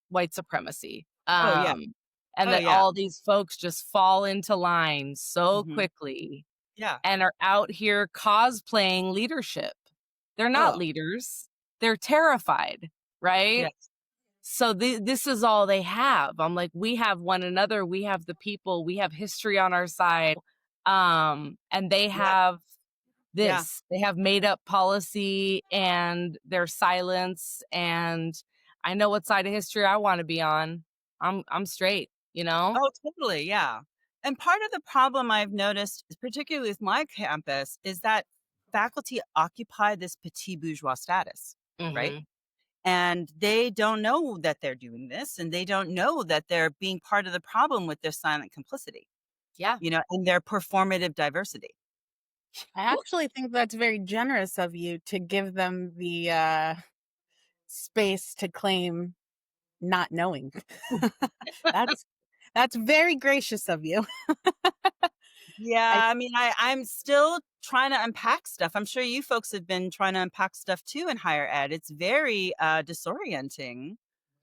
white supremacy. And that all these folks just fall into line so quickly. Yeah. And are out here cosplaying leadership. They're not leaders. They're terrified, right? Yes. So this is all they have. I'm like, we have one another. We have the people. We have history on our side. And they have this. They have made up policy and their silence. And I know what side of history I want to be on. I'm straight, Oh, totally. Yeah. And part of the problem I've noticed, particularly with my campus, is that faculty occupy this petit bourgeois status, right? And they don't know that they're doing this, and they don't know that they're being part of the problem with their silent complicity. Yeah. And their performative diversity. I actually think that's very generous of you to give them the space to claim not knowing. That's very gracious of you. Yeah, I'm still trying to unpack stuff. I'm sure you folks have been trying to unpack stuff too in higher ed. It's very disorienting.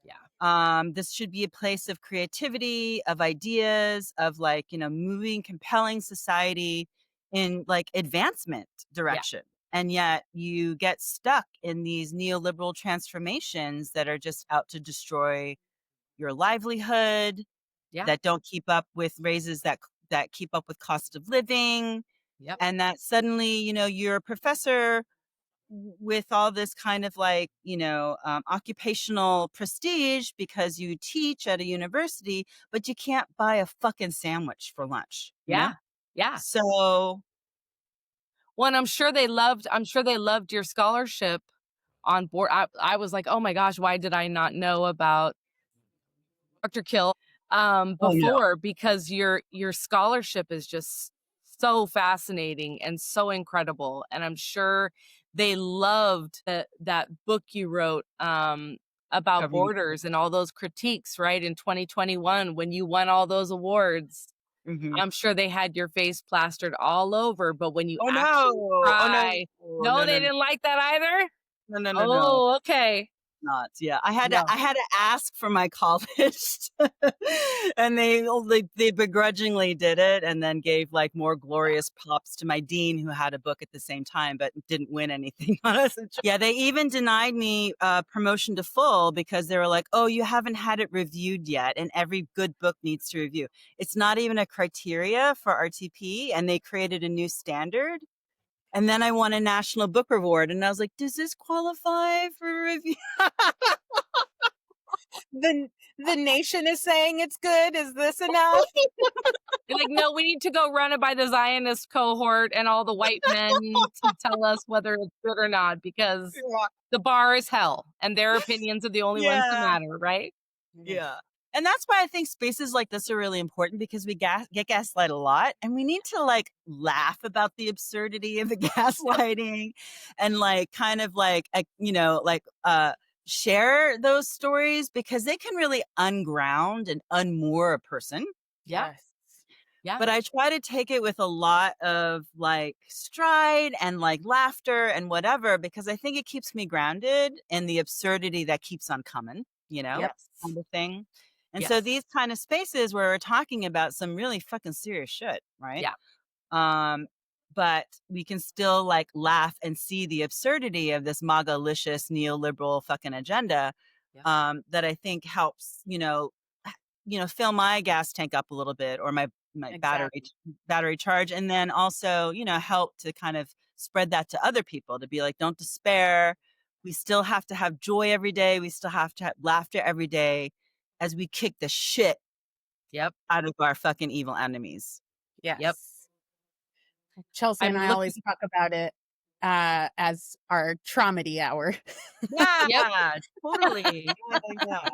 Yeah. This should be a place of creativity, of ideas, of like, moving, compelling society in like advancement direction. Yeah. And yet you get stuck in these neoliberal transformations that are just out to destroy your livelihood, that don't keep up with raises that keep up with cost of living. Yep. And that suddenly, you're a professor with all this kind of like, occupational prestige because you teach at a university, but you can't buy a fucking sandwich for lunch. Yeah. Yeah. So. Well, and I'm sure they loved your scholarship on board. I was like, oh my gosh, why did I not know about Dr. Kill before? Because your scholarship is just so fascinating and so incredible. And I'm sure they loved that book you wrote about borders and all those critiques, right? In 2021, when you won all those awards. I'm sure they had your face plastered all over, but when you cry, no, they didn't like that either. No. Okay. Not. Yeah. I had to ask for my college and they begrudgingly did it and then gave like more glorious props to my dean who had a book at the same time, but didn't win anything on us. Yeah. They even denied me promotion to full because they were like, oh, you haven't had it reviewed yet. And every good book needs to review. It's not even a criteria for RTP. And they created a new standard. And then I won a national book award. And I was like, does this qualify for review? The nation is saying it's good. Is this enough? You're like, no, we need to go run it by the Zionist cohort and all the white men to tell us whether it's good or not, because the bar is hell and their opinions are the only ones that matter, right? Yeah. And that's why I think spaces like this are really important, because we get gaslight a lot, and we need to like laugh about the absurdity of the gaslighting and like kind of like, share those stories, because they can really unground and unmoor a person. Yeah. Yes. Yeah. But I try to take it with a lot of like stride and like laughter and whatever, because I think it keeps me grounded in the absurdity that keeps on coming, Yes. kind of thing. And Yes. so these kind of spaces where we're talking about some really fucking serious shit, right? Yeah. But we can still like laugh and see the absurdity of this MAGA-licious neoliberal fucking agenda, Yeah. that I think helps, fill my gas tank up a little bit, or my Exactly. battery charge, and then also, help to kind of spread that to other people, to be like, don't despair. We still have to have joy every day. We still have to have laughter every day as we kick the shit Yep. out of our fucking evil enemies. Yes. Yep. Chelsea and I'm I looking- always talk about it as our traumedy hour. Yeah, totally. Yeah.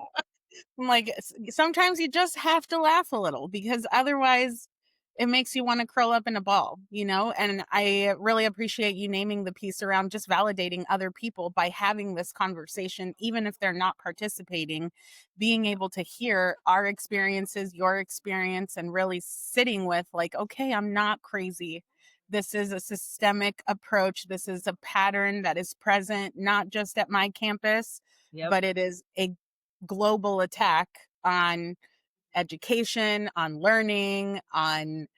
I'm like, sometimes you just have to laugh a little, because otherwise it makes you want to curl up in a ball, And I really appreciate you naming the piece around just validating other people by having this conversation, even if they're not participating, being able to hear our experiences, your experience, and really sitting with like, okay, I'm not crazy. This is a systemic approach. This is a pattern that is present, not just at my campus, Yep. but it is a global attack on education, on learning, on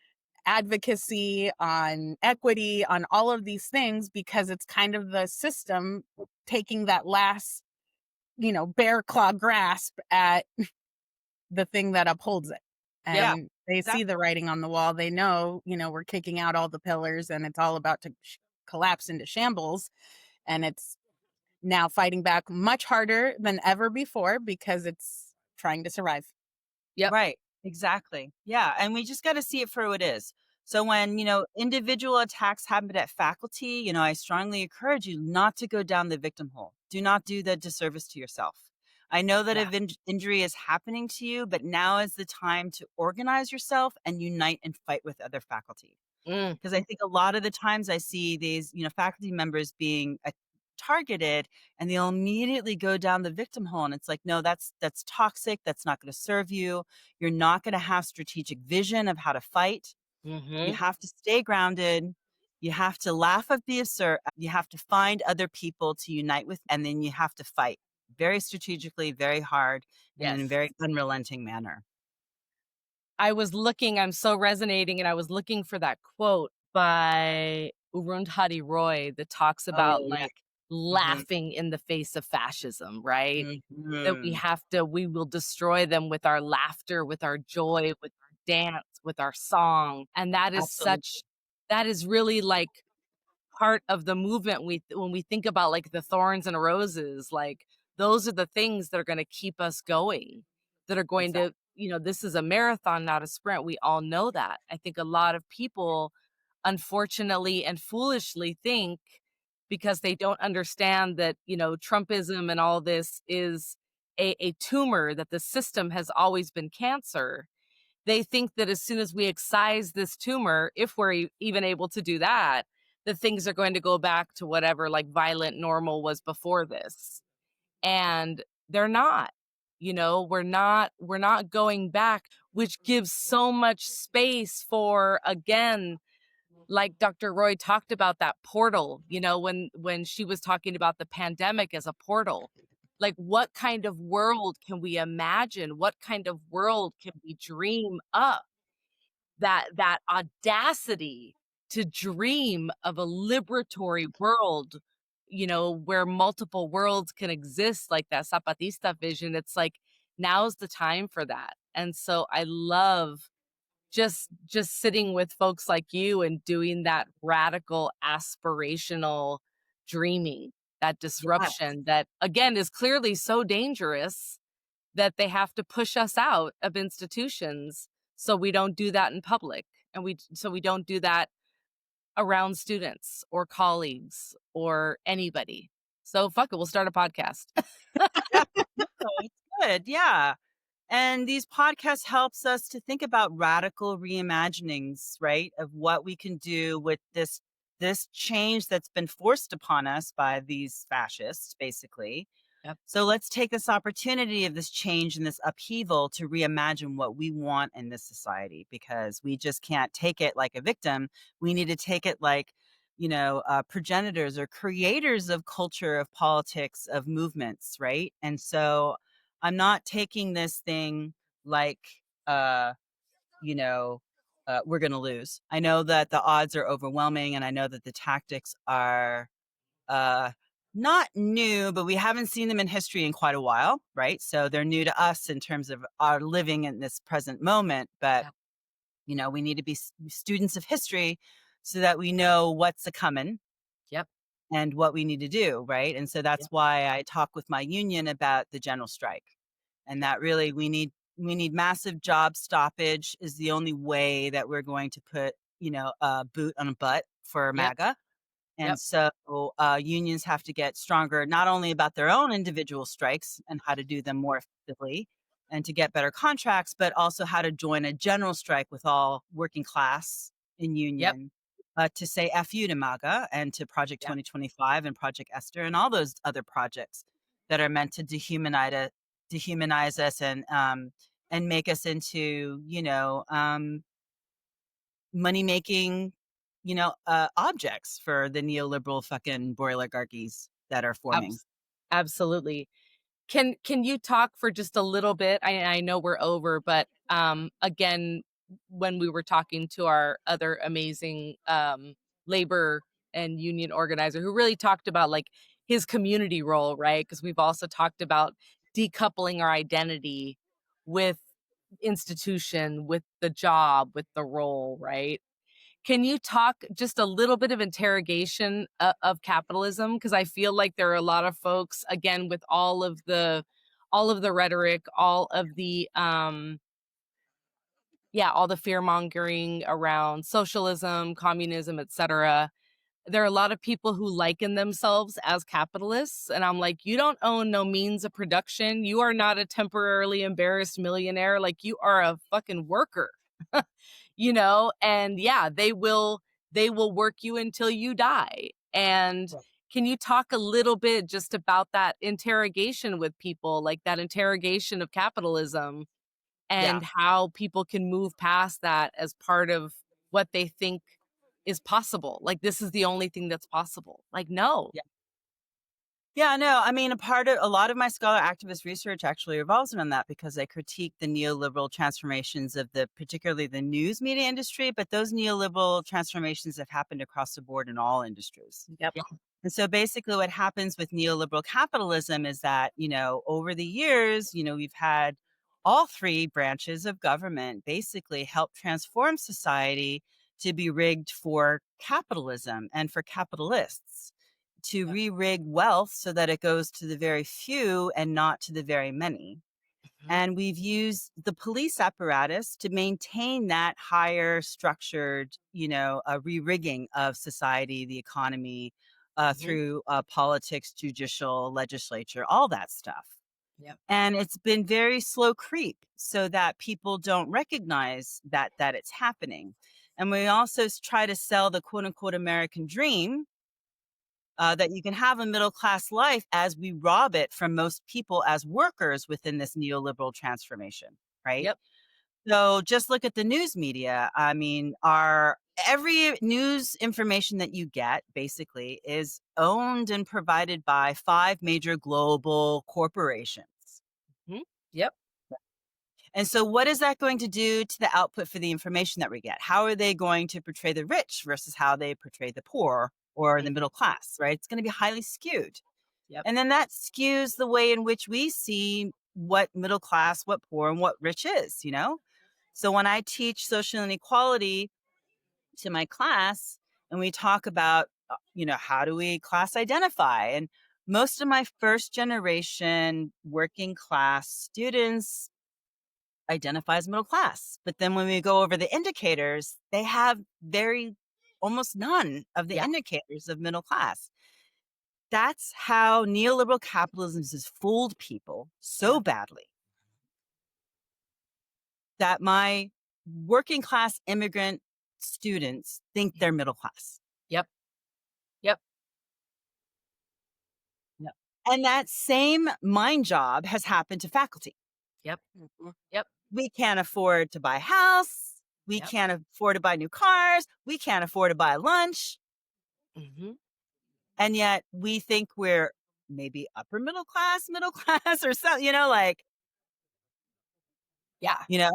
advocacy, on equity, on all of these things, because it's kind of the system taking that last, bear claw grasp at the thing that upholds it. Yeah, And they see the writing on the wall. They know, we're kicking out all the pillars and it's all about to collapse into shambles. And it's now fighting back much harder than ever before, because it's trying to survive. Yep. Right. Exactly. Yeah. And we just got to see it for what it is. So when, individual attacks happen at faculty, I strongly encourage you not to go down the victim hole. Do not do the disservice to yourself. I know that if injury is happening to you, but now is the time to organize yourself and unite and fight with other faculty. Because I think a lot of the times I see these, faculty members being targeted, and they'll immediately go down the victim hole. And it's like, no, that's toxic. That's not going to serve you. You're not going to have strategic vision of how to fight. You have to stay grounded. You have to laugh at the absurd. You have to find other people to unite with, and then you have to fight very strategically, very hard, and in a very unrelenting manner. I'm so resonating, and I was looking for that quote by Arundhati Roy that talks about laughing in the face of fascism, right? That we will destroy them with our laughter, with our joy, with our dance, with our song. And that is that is really like part of the movement. When we think about like the thorns and roses, like those are the things that are going to keep us going, that are going to, this is a marathon, not a sprint. We all know that. I think a lot of people, unfortunately and foolishly, think because they don't understand that, Trumpism and all this is a tumor, that the system has always been cancer. They think that as soon as we excise this tumor, if we're even able to do that, the things are going to go back to whatever like violent normal was before this. And they're not. We're not going back, which gives so much space for, again, like Dr. Roy talked about, that portal, when she was talking about the pandemic as a portal. Like, what kind of world can we imagine? What kind of world can we dream up? That audacity to dream of a liberatory world, where multiple worlds can exist, like that Zapatista vision. It's like, now's the time for that. And so I love just sitting with folks like you and doing that radical aspirational dreaming, that disruption that, again, is clearly so dangerous that they have to push us out of institutions, so we don't do that in public, and we don't do that around students or colleagues or anybody. So fuck it, we'll start a podcast. It's good. Yeah. And these podcasts helps us to think about radical reimaginings, right, of what we can do with this change that's been forced upon us by these fascists, basically. Yep. So let's take this opportunity of this change and this upheaval to reimagine what we want in this society, because we just can't take it like a victim. We need to take it like, progenitors or creators of culture, of politics, of movements, right? And so I'm not taking this thing like, we're going to lose. I know that the odds are overwhelming, and I know that the tactics are not new, but we haven't seen them in history in quite a while, right? So they're new to us in terms of our living in this present moment. But, we need to be students of history so that we know what's a coming. Yep. And what we need to do, right? And so that's why I talk with my union about the general strike, and that really we need massive job stoppage is the only way that we're going to put, a boot on a butt for MAGA. And so unions have to get stronger, not only about their own individual strikes and how to do them more effectively and to get better contracts, but also how to join a general strike with all working class in union. To say F you to MAGA and to Project 2025 and Project Esther and all those other projects that are meant to dehumanize us and make us into, money-making, objects for the neoliberal fucking oligarchies that are forming. Absolutely. Can you talk for just a little bit? I know we're over, but again, when we were talking to our other amazing labor and union organizer who really talked about like his community role, right? Because we've also talked about decoupling our identity with institution, with the job, with the role, right? Can you talk just a little bit of interrogation of capitalism? Because I feel like there are a lot of folks, again, with all of the rhetoric, all the fear mongering around socialism, communism, etc. There are a lot of people who liken themselves as capitalists, and I'm like, you don't own no means of production. You are not a temporarily embarrassed millionaire. Like, you are a fucking worker. And they will work you until you die. And can you talk a little bit just about that interrogation with people, like that interrogation of capitalism and how people can move past that as part of what they think is possible? Like, this is the only thing that's possible. Like, no. Yeah, no, I mean, a lot of my scholar activist research actually revolves around that, because I critique the neoliberal transformations of particularly the news media industry, but those neoliberal transformations have happened across the board in all industries. Yep. And so basically what happens with neoliberal capitalism is that, over the years, we've had all three branches of government basically help transform society to be rigged for capitalism and for capitalists, to re-rig wealth so that it goes to the very few and not to the very many. And we've used the police apparatus to maintain that higher structured, a re-rigging of society, the economy, through politics, judicial, legislature, all that stuff. Yep. And it's been very slow creep so that people don't recognize that it's happening. And we also try to sell the quote unquote American dream, that you can have a middle class life, as we rob it from most people as workers within this neoliberal transformation, right? Yep. So just look at the news media. I mean, every news information that you get basically is owned and provided by 5 major global corporations. Yep. And so what is that going to do to the output for the information that we get? How are they going to portray the rich versus how they portray the poor or the middle class, right? It's going to be highly skewed. Yep. And then that skews the way in which we see what middle class, what poor, and what rich is, So when I teach social inequality to my class and we talk about, how do we class identify? And most of my first generation working class students identify as middle class. But then when we go over the indicators, they have almost none of the indicators of middle class. That's how neoliberal capitalism has fooled people so badly. that my working class immigrant students think they're middle class. Yep. Yep. Yep. And that same mind job has happened to faculty. Yep. Yep. We can't afford to buy a house. We Yep. can't afford to buy new cars. We can't afford to buy lunch. Mm-hmm. And yet we think we're maybe upper middle class, or something, like, Yeah.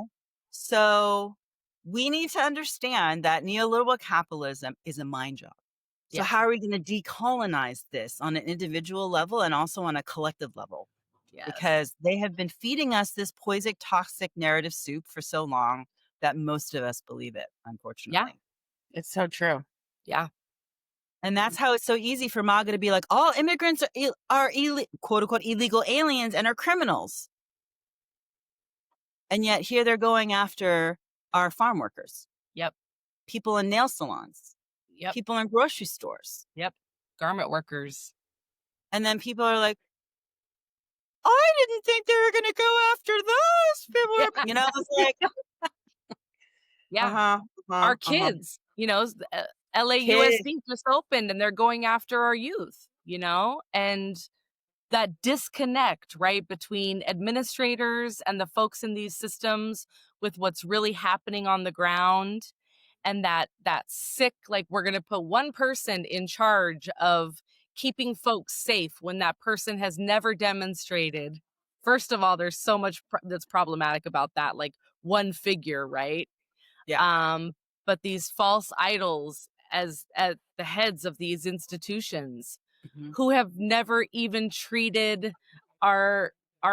So we need to understand that neoliberal capitalism is a mind job. So Yeah. how are we going to decolonize this on an individual level and also on a collective level? Yes. Because they have been feeding us this poison, toxic narrative soup for so long that most of us believe it, unfortunately. It's so true. Yeah. And that's how it's so easy for MAGA to be like, all immigrants are quote unquote illegal aliens and are criminals. And yet here they're going after our farm workers. Yep. People in nail salons. Yep. People in grocery stores. Yep. Garment workers. And then people are like, I didn't think they were going to go after those people. Yeah. It's like, yeah. Our kids, LAUSD just opened and they're going after our youth, and that disconnect, right, between administrators and the folks in these systems with what's really happening on the ground. And that sick, like, we're going to put one person in charge of keeping folks safe when that person has never demonstrated. First of all, there's so much that's problematic about that, like one figure, right? Yeah. But these false idols as at the heads of these institutions, who have never even treated our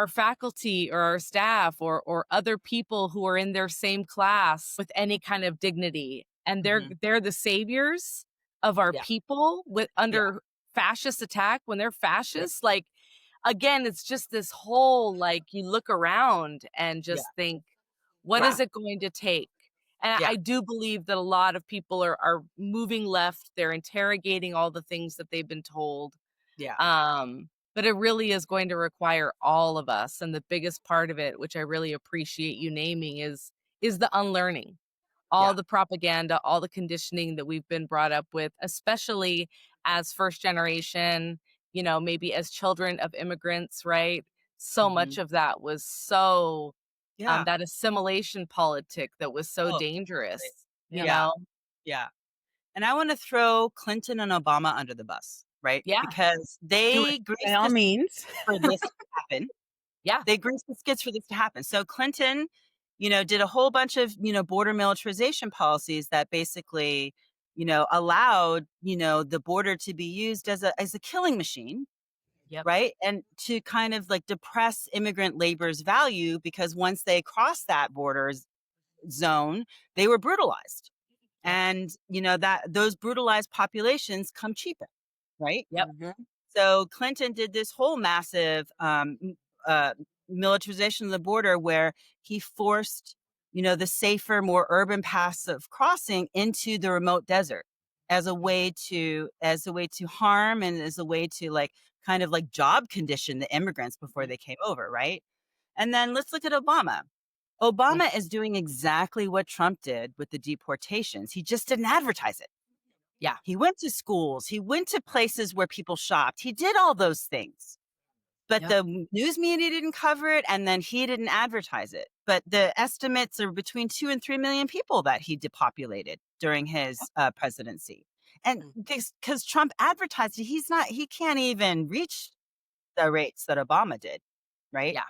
faculty or our staff or other people who are in their same class with any kind of dignity. And they're the saviors of our people under fascist attack when they're fascists. Like, again, it's just this whole, like, you look around and just think, what is it going to take? And I do believe that a lot of people are moving left. They're interrogating all the things that they've been told. Yeah. But it really is going to require all of us. And the biggest part of it, which I really appreciate you naming, is the unlearning. All the propaganda, all the conditioning that we've been brought up with, especially as first generation, maybe as children of immigrants, right? So much of that was so, that assimilation politic that was so dangerous, you know? Yeah. And I want to throw Clinton and Obama under the bus, right? Yeah. Because they By all means. for this to happen. Yeah. They greased the skids for this to happen. So Clinton, did a whole bunch of, border militarization policies that basically, allowed, the border to be used as a killing machine. Yep. Right. And to kind of like depress immigrant labor's value, because once they crossed that border zone, they were brutalized. And, that those brutalized populations come cheaper. Right. Yep. So Clinton did this whole massive militarization of the border where he forced, the safer, more urban paths of crossing into the remote desert as a way to harm and as a way to like kind of like job condition the immigrants before they came over. Right. And then let's look at Obama. Obama is doing exactly what Trump did with the deportations. He just didn't advertise it. Yeah. He went to schools. He went to places where people shopped. He did all those things. But the news media didn't cover it, and then he didn't advertise it. But the estimates are between 2 and 3 million people that he depopulated during his presidency. And because Trump advertised it, he can't even reach the rates that Obama did, right? Yeah.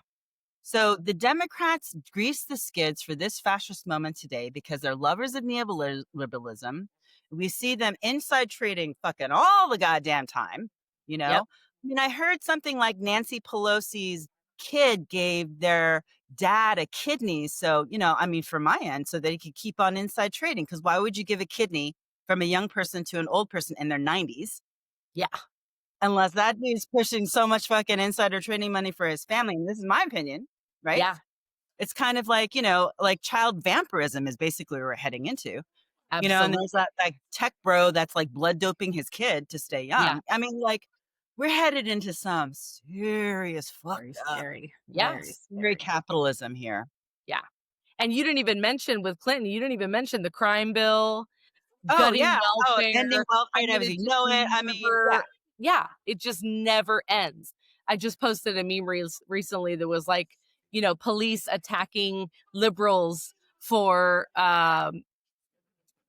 So the Democrats grease the skids for this fascist moment today because they're lovers of neoliberalism. We see them inside trading fucking all the goddamn time, Yep. I mean, I heard something like Nancy Pelosi's kid gave their dad a kidney. So, from my end, so that he could keep on inside trading. Because why would you give a kidney from a young person to an old person in their 90s? Yeah. Unless that dude's pushing so much fucking insider trading money for his family. And this is my opinion, right? Yeah. It's kind of like, like child vampirism is basically what we're heading into. Absolutely. And there's that like tech bro that's like blood doping his kid to stay young. Yeah. I mean, like, we're headed into some serious fucked up, scary. Yeah. scary capitalism here. Yeah. And you didn't even mention with Clinton, you didn't even mention the crime bill, Oh gutting yeah. Oh, welfare. ending welfare I and mean, everything. No, I mean, yeah. yeah, it just never ends. I just posted a meme recently that was like, you know, police attacking liberals for,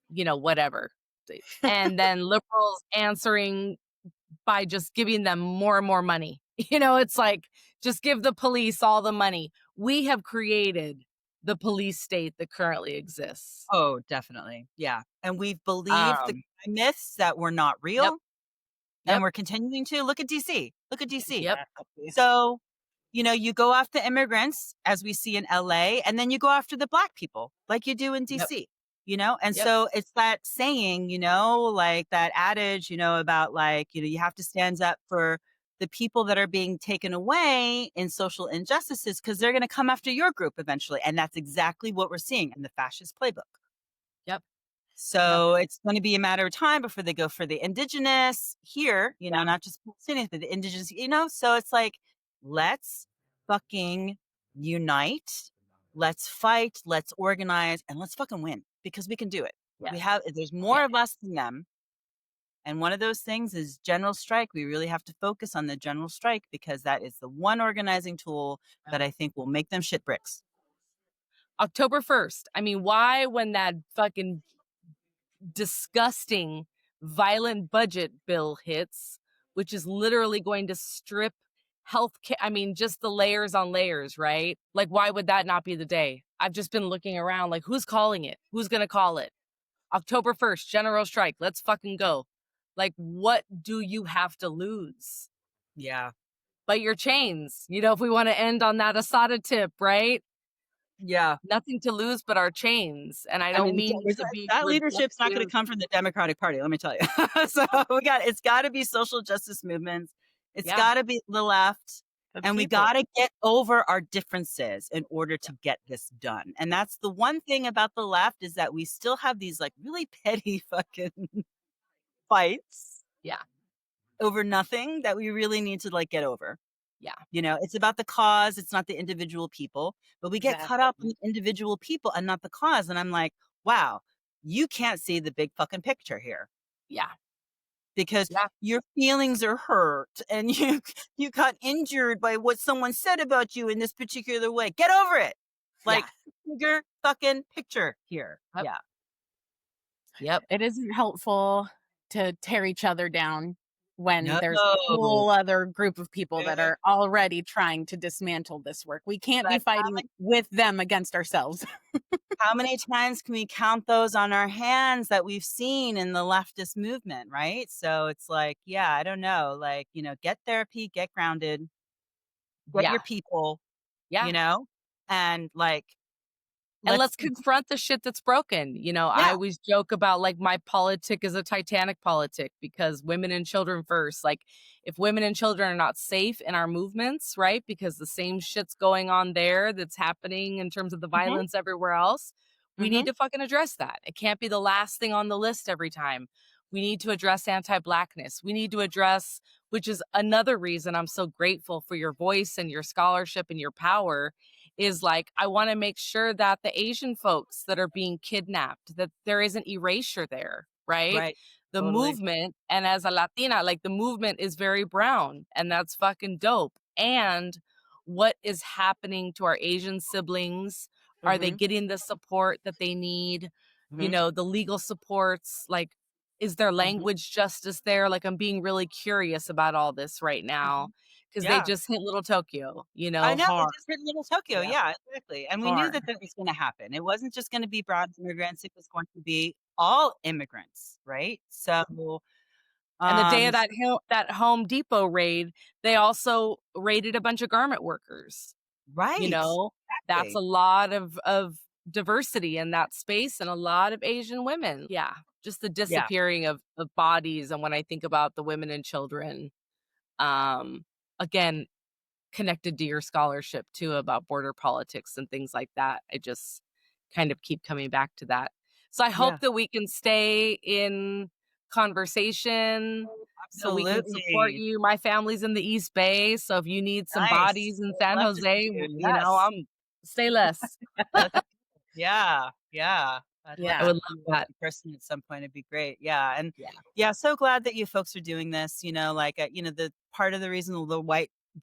you know, whatever. And then liberals answering by just giving them more and more money. You know, it's like, just give the police all the money. We have created the police state that currently exists. Oh, definitely. Yeah. And we've believed the myths that were not real. Yep. And we're continuing to. Look at DC. Look at DC. Yep. So, you know, you go after immigrants, as we see in LA, and then you go after the Black people, like you do in DC, you know? And so it's that saying, you know, like that adage, you know, about like, you know, you have to stand up for the people that are being taken away in social injustices because they're going to come after your group eventually. And that's exactly what we're seeing in the fascist playbook. Yep. So it's going to be a matter of time before they go for the indigenous here, you know, not just Palestinians, but the indigenous, you know? So it's like, let's fucking unite. Let's fight. Let's organize and let's fucking win because we can do it. Yeah. There's more of us than them. And one of those things is general strike. We really have to focus on the general strike because that is the one organizing tool that I think will make them shit bricks. October 1st. I mean, why, when that fucking disgusting violent budget bill hits, which is literally going to strip healthcare, I mean, just the layers on layers, right? Like, why would that not be the day? I've just been looking around like, who's calling it? Who's going to call it? October 1st, general strike. Let's fucking go. Like, what do you have to lose? Yeah. But your chains, you know, if we want to end on that Asada tip, right? Yeah. Nothing to lose but our chains. And I don't mean to be that leadership's not going to come from the Democratic Party, let me tell you. So it's got to be social justice movements. It's got to be the left. And we got to get over our differences in order to get this done. And that's the one thing about the left is that we still have these like really petty fucking fights. Yeah. Over nothing that we really need to like get over. Yeah. You know, it's about the cause. It's not the individual people, but we get caught up in the individual people and not the cause. And I'm like, wow, you can't see the big fucking picture here. Yeah. Because your feelings are hurt and you got injured by what someone said about you in this particular way. Get over it. Like, bigger fucking picture here. Yep. Yeah. Yep. It isn't helpful to tear each other down when there's a whole other group of people that are already trying to dismantle this work. We can't be fighting with them against ourselves. How many times can we count those on our hands that we've seen in the leftist movement, right? So it's like, yeah, I don't know, like, you know, get therapy, get grounded, get your people, you know, and like, and let's confront the shit that's broken. You know, I always joke about like my politic is a Titanic politic because women and children first. Like if women and children are not safe in our movements, right? Because the same shit's going on there that's happening in terms of the violence everywhere else. We need to fucking address that. It can't be the last thing on the list every time. We need to address anti-Blackness. We need to address, which is another reason I'm so grateful for your voice and your scholarship and your power, is like, I want to make sure that the Asian folks that are being kidnapped, that there isn't erasure there, right? The movement, and as a Latina, like the movement is very brown and that's fucking dope. And what is happening to our Asian siblings? Are they getting the support that they need? You know, the legal supports, like, is there language justice there? Like, I'm being really curious about all this right now because they just hit Little Tokyo, you know. I know, hard. they just hit Little Tokyo. Yeah, exactly. And we knew that was going to happen. It wasn't just going to be brown immigrants. It was going to be all immigrants, right? So, and the day of that Home Depot raid, they also raided a bunch of garment workers. Right. You know, that's a lot of diversity in that space and a lot of Asian women. Yeah. Just the disappearing of bodies. And when I think about the women and children, again, connected to your scholarship too about border politics and things like that. I just kind of keep coming back to that. So I hope that we can stay in conversation. Absolutely. So we can support you. My family's in the East Bay. So if you need some bodies in San Jose, you know, say less. Yeah. I'd Yeah. I would love to that. in person at some point. It'd be great. Yeah. And Yeah. so glad that you folks are doing this. The part of the reason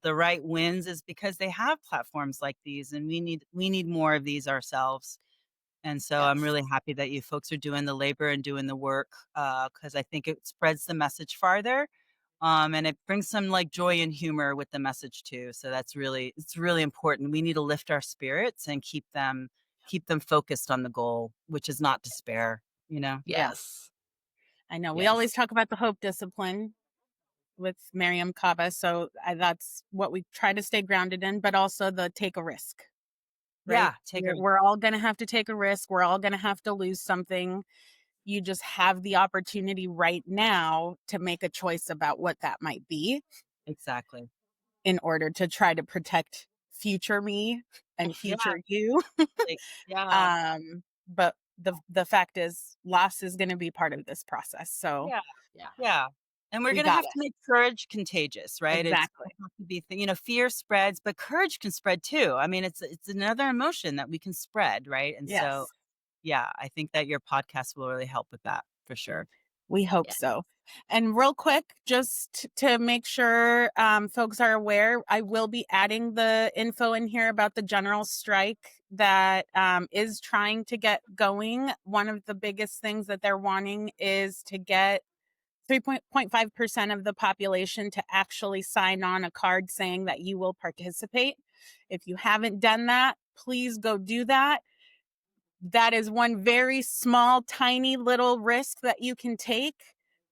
the right wins is because they have platforms like these, and we need more of these ourselves. And so I'm really happy that you folks are doing the labor and doing the work, because I think it spreads the message farther. And it brings some like joy and humor with the message too. So it's really important. We need to lift our spirits and keep them focused on the goal, which is not despair, Yes. I know. We Yes. always talk about the hope discipline with Miriam Kaba. So that's what we try to stay grounded in, but also the take a risk. Right? Yeah. We're all going to have to take a risk. We're all going to have to lose something. You just have the opportunity right now to make a choice about what that might be. Exactly. In order to try to protect future me and future you. Yeah. But the fact is, loss is going to be part of this process. So Yeah. And we're we going to got have it. to make courage contagious, right? Exactly. It's going to be, fear spreads, but courage can spread too. I mean, it's another emotion that we can spread, right? And so, yeah, I think that your podcast will really help with that for sure. We hope so. And real quick, just to make sure folks are aware, I will be adding the info in here about the general strike that is trying to get going. One of the biggest things that they're wanting is to get 3.5% of the population to actually sign on a card saying that you will participate. If you haven't done that, please go do that. That is one very small, tiny little risk that you can take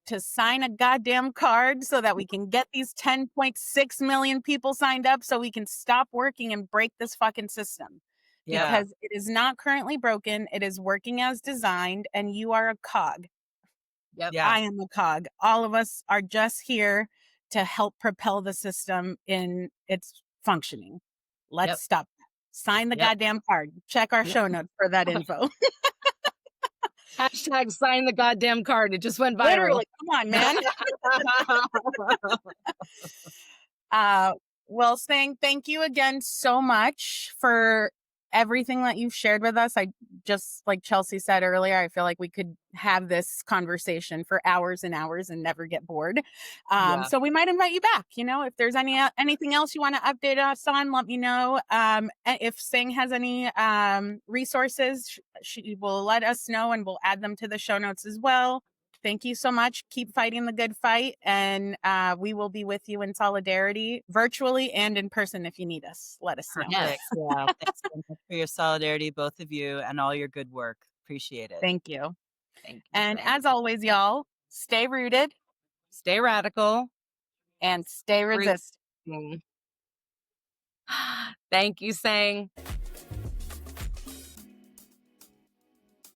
to sign a goddamn card so that we can get these 10.6 million people signed up so we can stop working and break this fucking system. Yeah. Because it is not currently broken. It is working as designed, and you are a cog. Yep. Yeah. I am a cog. All of us are just here to help propel the system in its functioning. Let's stop. Sign the goddamn card. Check our show notes for that info. Hashtag sign the goddamn card. It just went viral. Literally, come on, man. Well, saying thank you again so much for everything that you've shared with us. I just, like Chelsea said earlier, I feel like we could have this conversation for hours and hours and never get bored. So we might invite you back. If there's anything else you want to update us on, let me know. If Sing has any resources, she will let us know and we'll add them to the show notes as well. Thank you so much. Keep fighting the good fight. And we will be with you in solidarity, virtually and in person if you need us. Let us know. Yes. Yeah. Thanks so much for your solidarity, both of you, and all your good work. Appreciate it. Thank you. Thank you. And as always, y'all, stay rooted, stay radical, and stay resistant. Thank you, Sang.